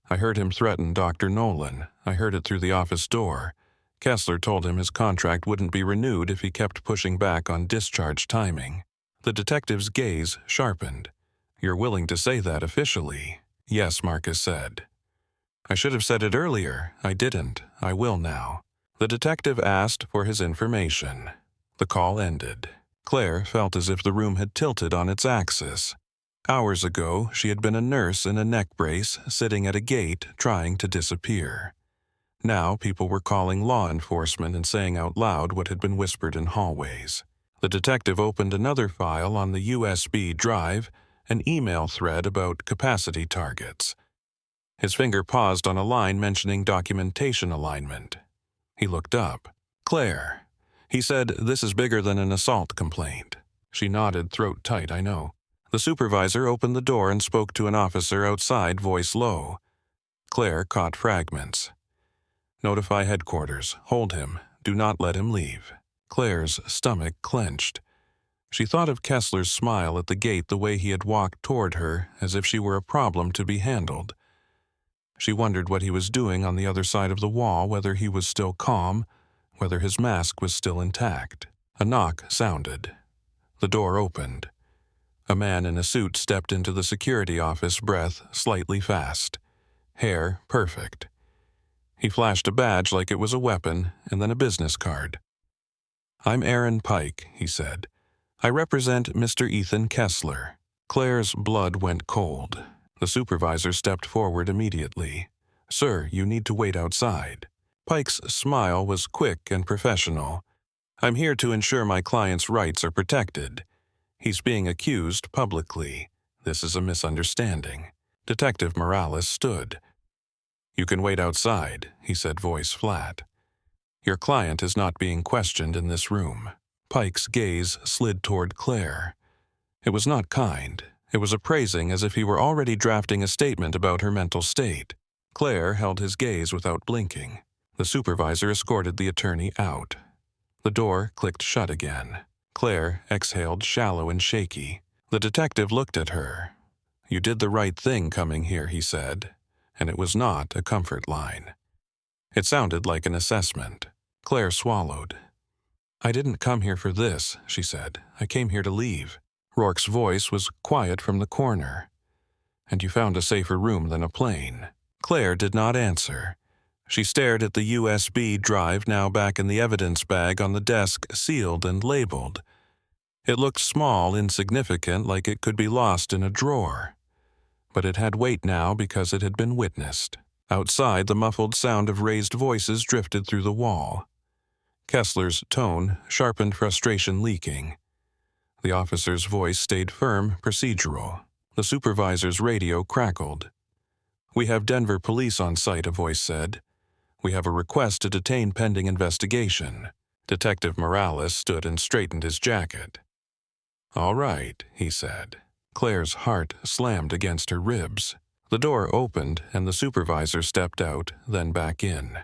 I heard him threaten Dr. Nolan. I heard it through the office door. Kessler told him his contract wouldn't be renewed if he kept pushing back on discharge timing." The detective's gaze sharpened. "You're willing to say that officially?" "Yes," Marcus said. "I should have said it earlier. I didn't. I will now." The detective asked for his information. The call ended. Claire felt as if the room had tilted on its axis. Hours ago, she had been a nurse in a neck brace, sitting at a gate, trying to disappear. Now people were calling law enforcement and saying out loud what had been whispered in hallways. The detective opened another file on the USB drive, an email thread about capacity targets. His finger paused on a line mentioning documentation alignment. He looked up. "Claire." He said, "This is bigger than an assault complaint." She nodded, throat tight. "I know." The supervisor opened the door and spoke to an officer outside, voice low. Claire caught fragments. "Notify headquarters. Hold him. Do not let him leave." Claire's stomach clenched. She thought of Kessler's smile at the gate, the way he had walked toward her, as if she were a problem to be handled. She wondered what he was doing on the other side of the wall, whether he was still calm, whether his mask was still intact. A knock sounded. The door opened. A man in a suit stepped into the security office, breath slightly fast. Hair perfect. He flashed a badge like it was a weapon, and then a business card. "I'm Aaron Pike," he said. "I represent Mr. Ethan Kessler." Claire's blood went cold. The supervisor stepped forward immediately. "Sir, you need to wait outside." Pike's smile was quick and professional. "I'm here to ensure my client's rights are protected. He's being accused publicly. This is a misunderstanding." Detective Morales stood. "You can wait outside," he said, voice flat. "Your client is not being questioned in this room." Pike's gaze slid toward Claire. It was not kind. It was appraising, as if he were already drafting a statement about her mental state. Claire held his gaze without blinking. The supervisor escorted the attorney out. The door clicked shut again. Claire exhaled, shallow and shaky. The detective looked at her. "You did the right thing coming here," he said, and it was not a comfort line. It sounded like an assessment. Claire swallowed. "I didn't come here for this," she said. "I came here to leave." Rourke's voice was quiet from the corner. "And you found a safer room than a plane." Claire did not answer. She stared at the USB drive now back in the evidence bag on the desk, sealed and labeled. It looked small, insignificant, like it could be lost in a drawer. But it had weight now because it had been witnessed. Outside, the muffled sound of raised voices drifted through the wall. Kessler's tone sharpened, frustration leaking. The officer's voice stayed firm, procedural. The supervisor's radio crackled. "We have Denver police on site," a voice said. "We have a request to detain pending investigation." Detective Morales stood and straightened his jacket. "All right," he said. Claire's heart slammed against her ribs. The door opened and the supervisor stepped out, then back in.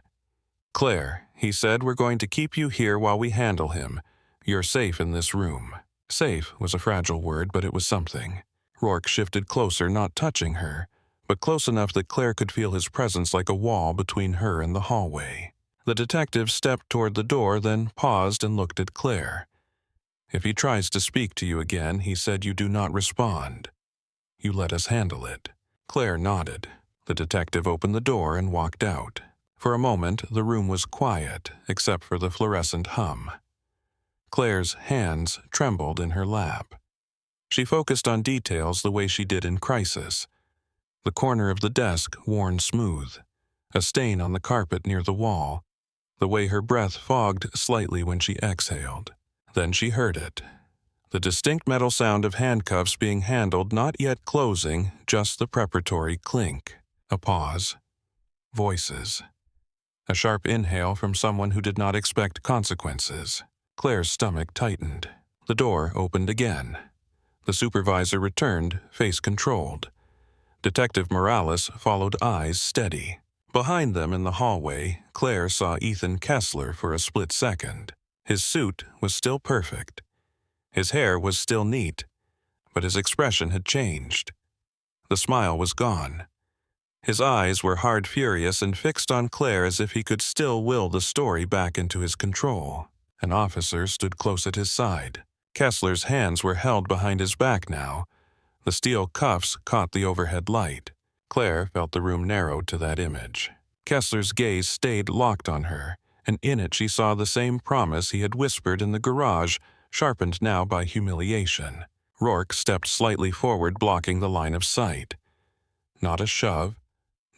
"Claire," he said, "we're going to keep you here while we handle him. You're safe in this room." Safe was a fragile word, but it was something. Rourke shifted closer, not touching her, but close enough that Claire could feel his presence like a wall between her and the hallway. The detective stepped toward the door, then paused and looked at Claire. "If he tries to speak to you again," he said, "you do not respond. You let us handle it." Claire nodded. The detective opened the door and walked out. For a moment, the room was quiet, except for the fluorescent hum. Claire's hands trembled in her lap. She focused on details the way she did in crisis. The corner of the desk worn smooth, a stain on the carpet near the wall, the way her breath fogged slightly when she exhaled. Then she heard it. The distinct metal sound of handcuffs being handled, not yet closing, just the preparatory clink. A pause. Voices. A sharp inhale from someone who did not expect consequences. Claire's stomach tightened. The door opened again. The supervisor returned, face controlled. Detective Morales followed, eyes steady. Behind them in the hallway, Claire saw Ethan Kessler for a split second. His suit was still perfect. His hair was still neat, but his expression had changed. The smile was gone. His eyes were hard, furious, and fixed on Claire as if he could still will the story back into his control. An officer stood close at his side. Kessler's hands were held behind his back now. The steel cuffs caught the overhead light. Claire felt the room narrowed to that image. Kessler's gaze stayed locked on her, and in it she saw the same promise he had whispered in the garage, sharpened now by humiliation. Rourke stepped slightly forward, blocking the line of sight. Not a shove,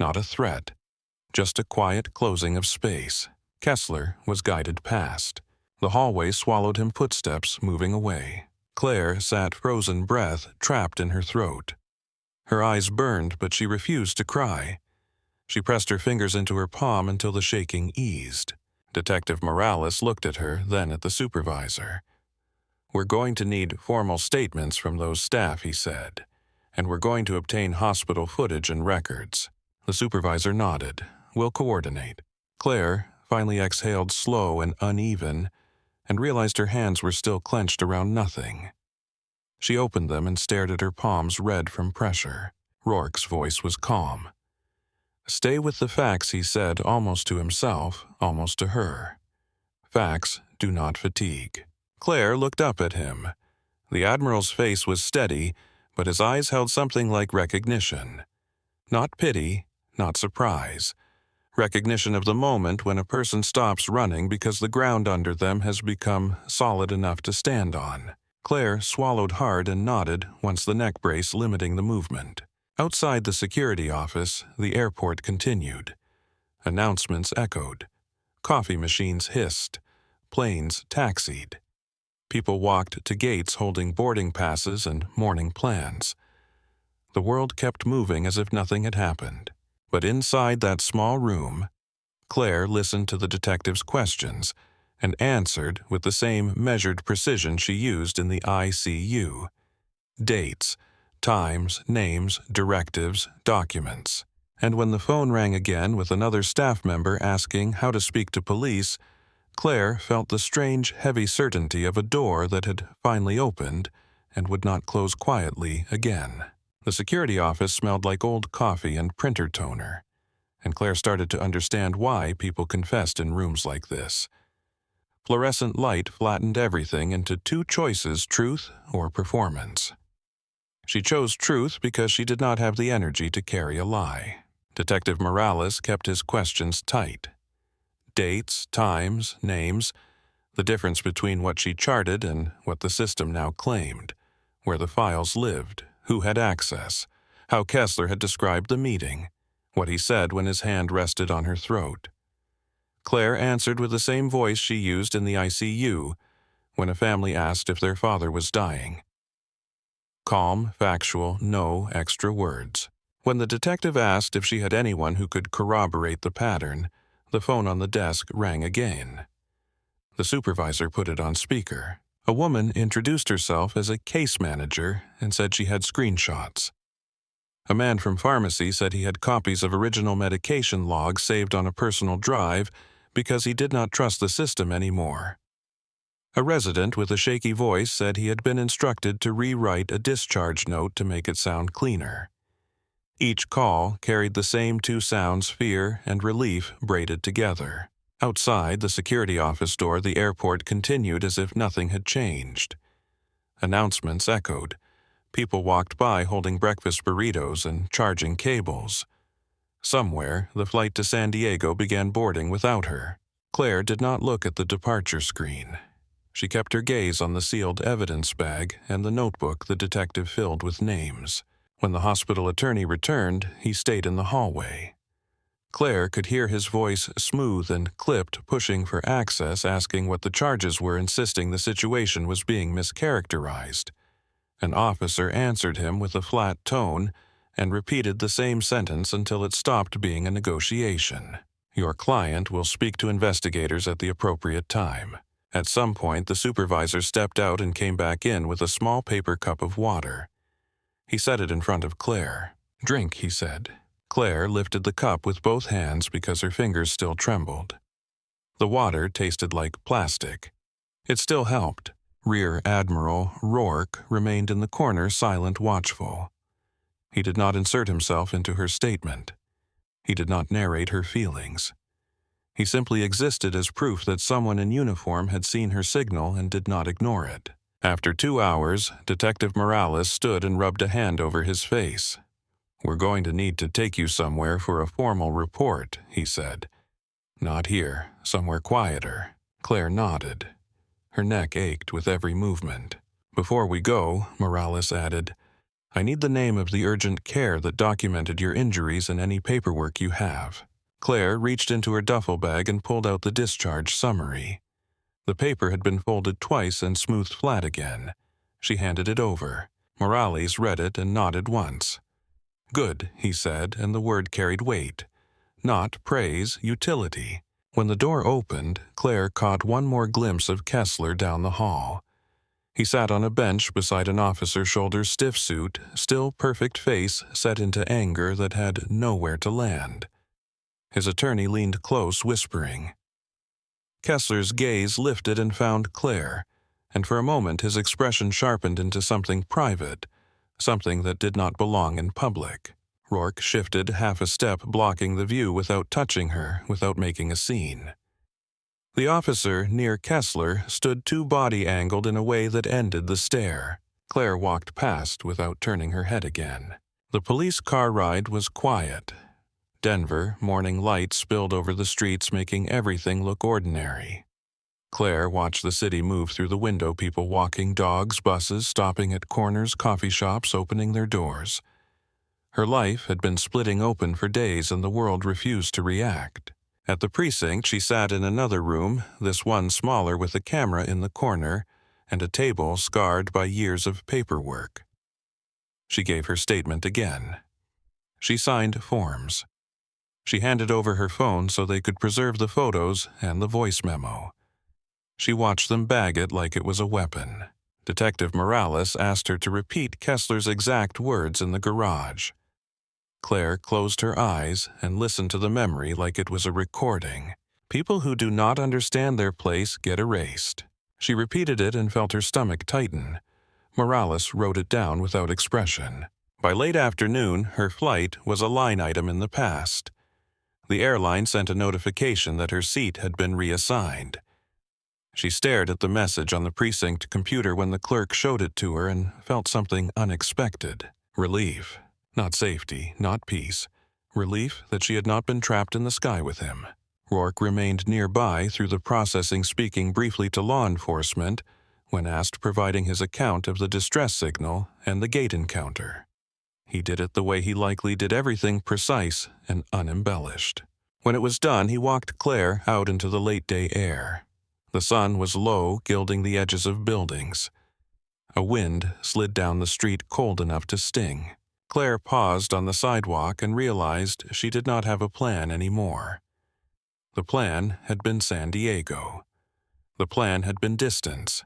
not a threat, just a quiet closing of space. Kessler was guided past. The hallway swallowed him, footsteps moving away. Claire sat, frozen breath trapped in her throat. Her eyes burned, but she refused to cry. She pressed her fingers into her palm until the shaking eased. Detective Morales looked at her, then at the supervisor. "We're going to need formal statements from those staff," he said, "and we're going to obtain hospital footage and records." The supervisor nodded. "We'll coordinate." Claire finally exhaled, slow and uneven, and realized her hands were still clenched around nothing. She opened them and stared at her palms, red from pressure. Rourke's voice was calm. "Stay with the facts," he said, almost to himself, almost to her. Facts do not fatigue. Claire looked up at him. The Admiral's face was steady, but his eyes held something like recognition. Not pity, not surprise. Recognition of the moment when a person stops running because the ground under them has become solid enough to stand on. Claire swallowed hard and nodded once the neck brace limiting the movement. Outside the security office, the airport continued. Announcements echoed. Coffee machines hissed. Planes taxied. People walked to gates holding boarding passes and morning plans. The world kept moving as if nothing had happened. But inside that small room, Claire listened to the detective's questions and answered with the same measured precision she used in the ICU. Dates, times, names, directives, documents. And when the phone rang again with another staff member asking how to speak to police, Claire felt the strange, heavy certainty of a door that had finally opened and would not close quietly again. The security office smelled like old coffee and printer toner, and Claire started to understand why people confessed in rooms like this. Fluorescent light flattened everything into two choices: truth or performance. She chose truth because she did not have the energy to carry a lie. Detective Morales kept his questions tight. Dates, times, names, the difference between what she charted and what the system now claimed, where the files lived, who had access, how Kessler had described the meeting, what he said when his hand rested on her throat. Claire answered with the same voice she used in the ICU when a family asked if their father was dying. Calm, factual, no extra words. When the detective asked if she had anyone who could corroborate the pattern, the phone on the desk rang again. The supervisor put it on speaker. A woman introduced herself as a case manager and said she had screenshots. A man from pharmacy said he had copies of original medication logs saved on a personal drive because he did not trust the system anymore. A resident with a shaky voice said he had been instructed to rewrite a discharge note to make it sound cleaner. Each call carried the same two sounds: fear and relief braided together. Outside the security office door, the airport continued as if nothing had changed. Announcements echoed. People walked by holding breakfast burritos and charging cables. Somewhere, the flight to San Diego began boarding without her. Claire did not look at the departure screen. She kept her gaze on the sealed evidence bag and the notebook the detective filled with names. When the hospital attorney returned, he stayed in the hallway. Claire could hear his voice, smooth and clipped, pushing for access, asking what the charges were, insisting the situation was being mischaracterized. An officer answered him with a flat tone and repeated the same sentence until it stopped being a negotiation. Your client will speak to investigators at the appropriate time. At some point, the supervisor stepped out and came back in with a small paper cup of water. He set it in front of Claire. Drink, he said. Claire lifted the cup with both hands because her fingers still trembled. The water tasted like plastic. It still helped. Rear Admiral Rourke remained in the corner, silent, watchful. He did not insert himself into her statement. He did not narrate her feelings. He simply existed as proof that someone in uniform had seen her signal and did not ignore it. After 2 hours, Detective Morales stood and rubbed a hand over his face. We're going to need to take you somewhere for a formal report, he said. Not here, somewhere quieter. Claire nodded. Her neck ached with every movement. Before we go, Morales added, I need the name of the urgent care that documented your injuries and any paperwork you have. Claire reached into her duffel bag and pulled out the discharge summary. The paper had been folded twice and smoothed flat again. She handed it over. Morales read it and nodded once. Good, he said, and the word carried weight. Not praise, utility. When the door opened, Claire caught one more glimpse of Kessler down the hall. He sat on a bench beside an officer's shoulders stiff suit, still perfect face set into anger that had nowhere to land. His attorney leaned close, whispering. Kessler's gaze lifted and found Claire, and for a moment his expression sharpened into something private, something that did not belong in public. Rourke shifted half a step, blocking the view without touching her, without making a scene. The officer near Kessler stood too body-angled in a way that ended the stare. Claire walked past without turning her head again. The police car ride was quiet. Denver, morning light spilled over the streets, making everything look ordinary. Claire watched the city move through the window, people walking, dogs, buses, stopping at corners, coffee shops opening their doors. Her life had been splitting open for days and the world refused to react. At the precinct, she sat in another room, this one smaller with a camera in the corner and a table scarred by years of paperwork. She gave her statement again. She signed forms. She handed over her phone so they could preserve the photos and the voice memo. She watched them bag it like it was a weapon. Detective Morales asked her to repeat Kessler's exact words in the garage. Claire closed her eyes and listened to the memory like it was a recording. People who do not understand their place get erased. She repeated it and felt her stomach tighten. Morales wrote it down without expression. By late afternoon, her flight was a line item in the past. The airline sent a notification that her seat had been reassigned. She stared at the message on the precinct computer when the clerk showed it to her and felt something unexpected. Relief. Not safety, not peace. Relief that she had not been trapped in the sky with him. Rourke remained nearby through the processing, speaking briefly to law enforcement, when asked, providing his account of the distress signal and the gate encounter. He did it the way he likely did everything, precise and unembellished. When it was done, he walked Claire out into the late-day air. The sun was low, gilding the edges of buildings. A wind slid down the street cold enough to sting. Claire paused on the sidewalk and realized she did not have a plan anymore. The plan had been San Diego. The plan had been distance.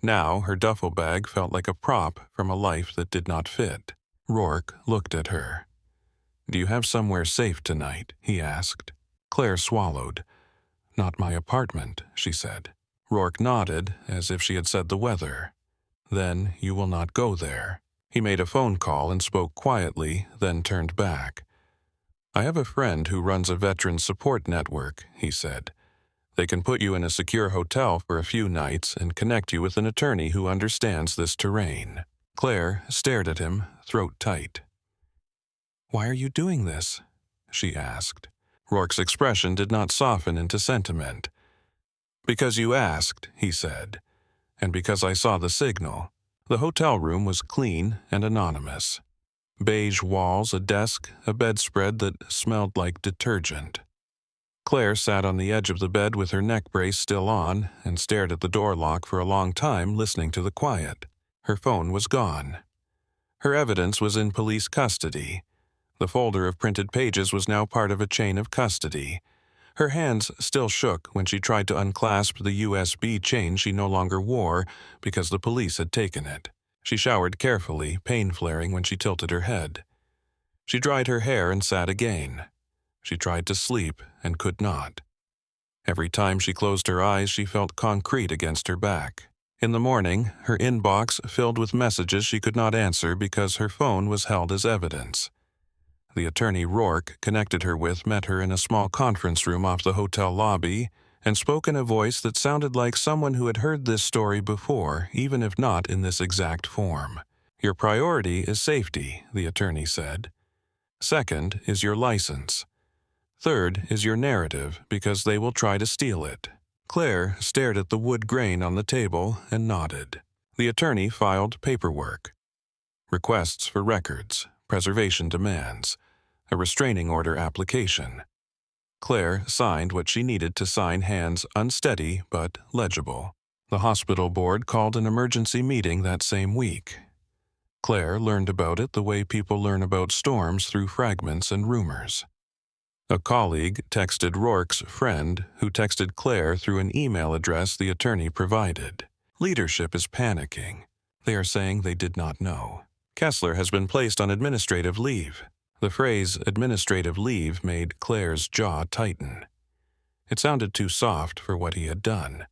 Now her duffel bag felt like a prop from a life that did not fit. Rourke looked at her. "Do you have somewhere safe tonight?" he asked. Claire swallowed. "Not my apartment," she said. Rourke nodded, as if she had said the weather. "Then you will not go there." He made a phone call and spoke quietly, then turned back. "I have a friend who runs a veteran support network," he said. "They can put you in a secure hotel for a few nights and connect you with an attorney who understands this terrain." Claire stared at him, throat tight. "Why are you doing this?" she asked. Rourke's expression did not soften into sentiment. "Because you asked," he said, "and because I saw the signal." The hotel room was clean and anonymous. Beige walls, a desk, a bedspread that smelled like detergent. Claire sat on the edge of the bed with her neck brace still on and stared at the door lock for a long time, listening to the quiet. Her phone was gone. Her evidence was in police custody. The folder of printed pages was now part of a chain of custody. Her hands still shook when she tried to unclasp the USB chain she no longer wore because the police had taken it. She showered carefully, pain flaring when she tilted her head. She dried her hair and sat again. She tried to sleep and could not. Every time she closed her eyes, she felt concrete against her back. In the morning, her inbox filled with messages she could not answer because her phone was held as evidence. The attorney Rourke connected her with met her in a small conference room off the hotel lobby and spoke in a voice that sounded like someone who had heard this story before, even if not in this exact form. "Your priority is safety," the attorney said. "Second is your license. Third is your narrative, because they will try to steal it." Claire stared at the wood grain on the table and nodded. The attorney filed paperwork. Requests for records, preservation demands, a restraining order application. Claire signed what she needed to sign, hands unsteady but legible. The hospital board called an emergency meeting that same week. Claire learned about it the way people learn about storms, through fragments and rumors. A colleague texted Rourke's friend, who texted Claire through an email address the attorney provided. "Leadership is panicking. They are saying they did not know. Kessler has been placed on administrative leave." The phrase administrative leave made Claire's jaw tighten. It sounded too soft for what he had done.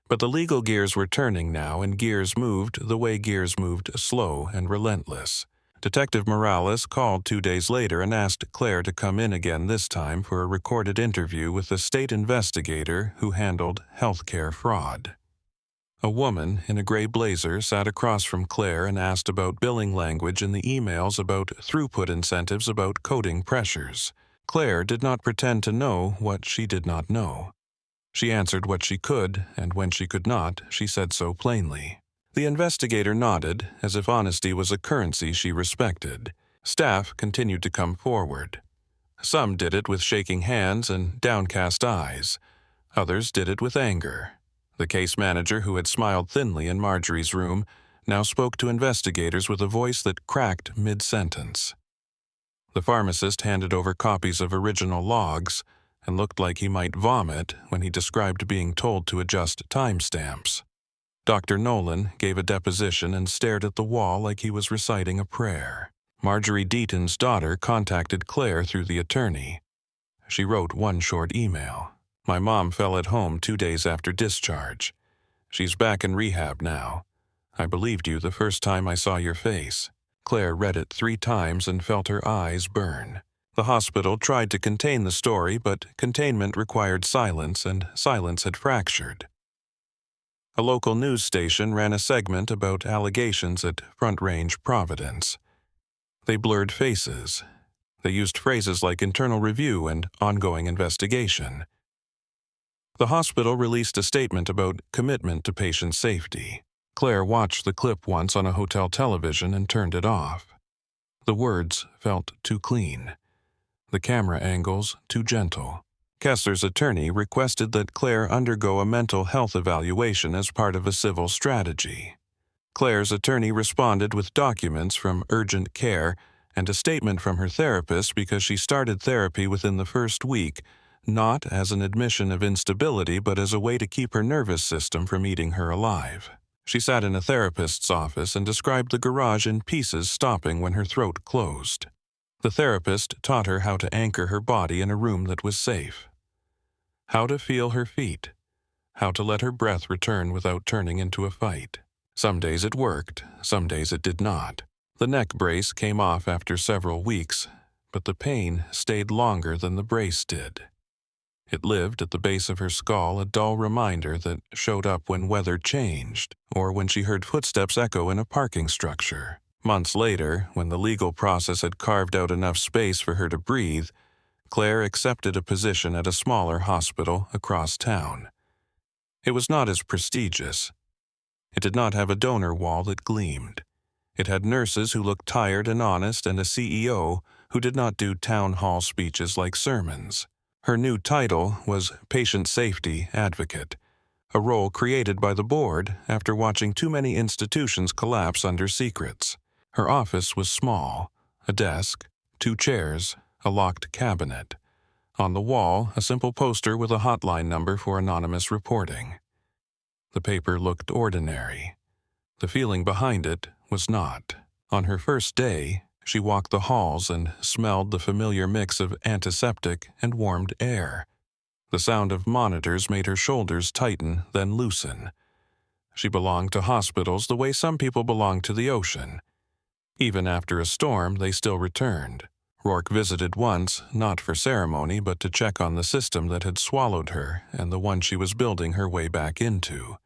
But the legal gears were turning now, and gears moved the way gears moved, slow and relentless. Detective Morales called 2 days later and asked Claire to come in again, this time for a recorded interview with the state investigator who handled healthcare fraud. A woman in a gray blazer sat across from Claire and asked about billing language in the emails, about throughput incentives, about coding pressures. Claire did not pretend to know what she did not know. She answered what she could, and when she could not, she said so plainly. The investigator nodded, as if honesty was a currency she respected. Staff continued to come forward. Some did it with shaking hands and downcast eyes. Others did it with anger. The case manager, who had smiled thinly in Marjorie's room, now spoke to investigators with a voice that cracked mid-sentence. The pharmacist handed over copies of original logs and looked like he might vomit when he described being told to adjust timestamps. Dr. Nolan gave a deposition and stared at the wall like he was reciting a prayer. Marjorie Deaton's daughter contacted Claire through the attorney. She wrote one short email. "My mom fell at home 2 days after discharge. She's back in rehab now. I believed you the first time I saw your face." Claire read it 3 times and felt her eyes burn. The hospital tried to contain the story, but containment required silence, and silence had fractured. A local news station ran a segment about allegations at Front Range, Providence. They blurred faces. They used phrases like internal review and ongoing investigation. The hospital released a statement about commitment to patient safety. Claire watched the clip once on a hotel television and turned it off. The words felt too clean. The camera angles too gentle. Kessler's attorney requested that Claire undergo a mental health evaluation as part of a civil strategy. Claire's attorney responded with documents from urgent care and a statement from her therapist because she started therapy within the first week, not as an admission of instability but as a way to keep her nervous system from eating her alive. She sat in a therapist's office and described the garage in pieces, stopping when her throat closed. The therapist taught her how to anchor her body in a room that was safe, how to feel her feet, how to let her breath return without turning into a fight. Some days it worked, some days it did not. The neck brace came off after several weeks, but the pain stayed longer than the brace did. It lived at the base of her skull, a dull reminder that showed up when weather changed or when she heard footsteps echo in a parking structure. Months later, when the legal process had carved out enough space for her to breathe, Claire accepted a position at a smaller hospital across town. It was not as prestigious. It did not have a donor wall that gleamed. It had nurses who looked tired and honest and a CEO who did not do town hall speeches like sermons. Her new title was Patient Safety Advocate, a role created by the board after watching too many institutions collapse under secrets. Her office was small, a desk, 2 chairs, a locked cabinet. On the wall, a simple poster with a hotline number for anonymous reporting. The paper looked ordinary. The feeling behind it was not. On her first day, she walked the halls and smelled the familiar mix of antiseptic and warmed air. The sound of monitors made her shoulders tighten, then loosen. She belonged to hospitals the way some people belong to the ocean. Even after a storm, they still returned. Rourke visited once, not for ceremony, but to check on the system that had swallowed her and the one she was building her way back into.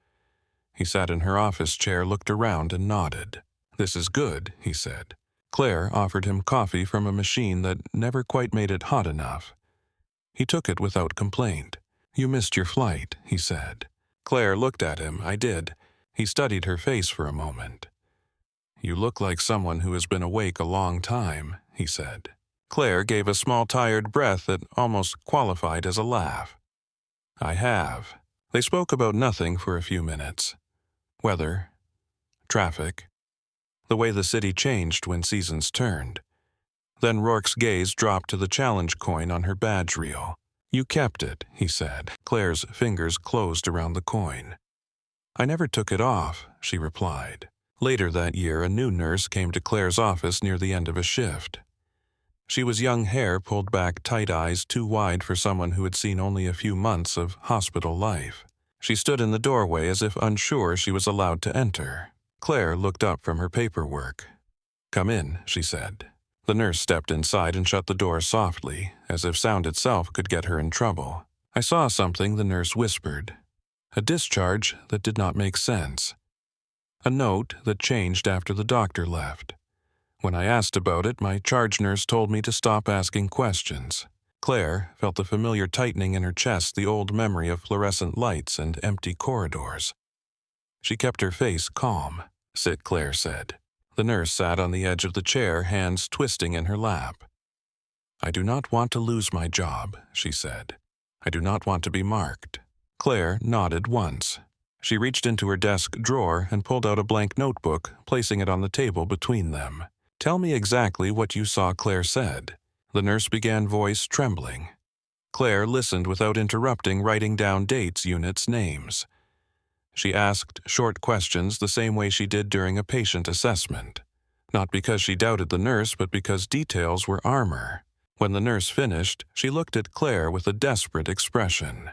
He sat in her office chair, looked around, and nodded. "This is good," he said. Claire offered him coffee from a machine that never quite made it hot enough. He took it without complaint. "You missed your flight," he said. Claire looked at him. "I did." He studied her face for a moment. "You look like someone who has been awake a long time," he said. Claire gave a small tired breath that almost qualified as a laugh. "I have." They spoke about nothing for a few minutes. Weather, traffic, the way the city changed when seasons turned. Then Rourke's gaze dropped to the challenge coin on her badge reel. "You kept it," he said. Claire's fingers closed around the coin. "I never took it off," she replied. Later that year, a new nurse came to Claire's office near the end of a shift. She was young hair pulled back, tight eyes too wide for someone who had seen only a few months of hospital life. She stood in the doorway as if unsure she was allowed to enter. Claire looked up from her paperwork. "Come in," she said. The nurse stepped inside and shut the door softly, as if sound itself could get her in trouble. I saw something, the nurse whispered. A discharge that did not make sense. A note that changed after the doctor left. When I asked about it, my charge nurse told me to stop asking questions. Claire felt the familiar tightening in her chest, the old memory of fluorescent lights and empty corridors. She kept her face calm. "Sit," Claire said. The nurse sat on the edge of the chair, hands twisting in her lap. "I do not want to lose my job," she said. "I do not want to be marked." Claire nodded once. She reached into her desk drawer and pulled out a blank notebook, placing it on the table between them. "Tell me exactly what you saw," Claire said. The nurse began, voice trembling. Claire listened without interrupting, writing down dates, units, names. She asked short questions the same way she did during a patient assessment. Not because she doubted the nurse, but because details were armor. When the nurse finished, she looked at Claire with a desperate expression.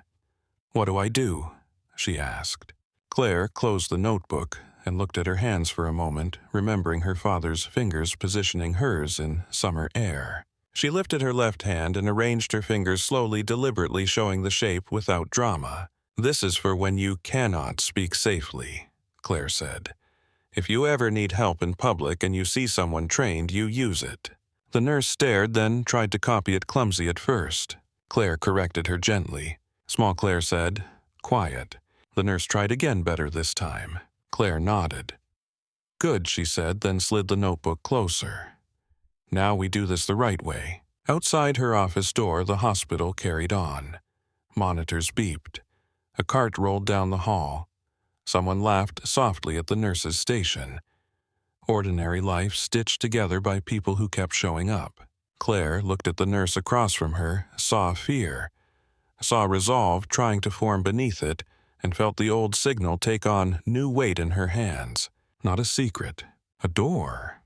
"What do I do?" she asked. Claire closed the notebook and looked at her hands for a moment, remembering her father's fingers positioning hers in summer air. She lifted her left hand and arranged her fingers slowly, deliberately, showing the shape without drama. "This is for when you cannot speak safely," Claire said. "If you ever need help in public and you see someone trained, you use it." The nurse stared, then tried to copy it, clumsy at first. Claire corrected her gently. Small Claire said, "Quiet." The nurse tried again, better this time. Claire nodded. "Good," she said, then slid the notebook closer. "Now we do this the right way." Outside her office door, the hospital carried on. Monitors beeped. A cart rolled down the hall. Someone laughed softly at the nurse's station. Ordinary life stitched together by people who kept showing up. Claire looked at the nurse across from her, saw fear, saw resolve trying to form beneath it, and felt the old signal take on new weight in her hands. Not a secret. A door.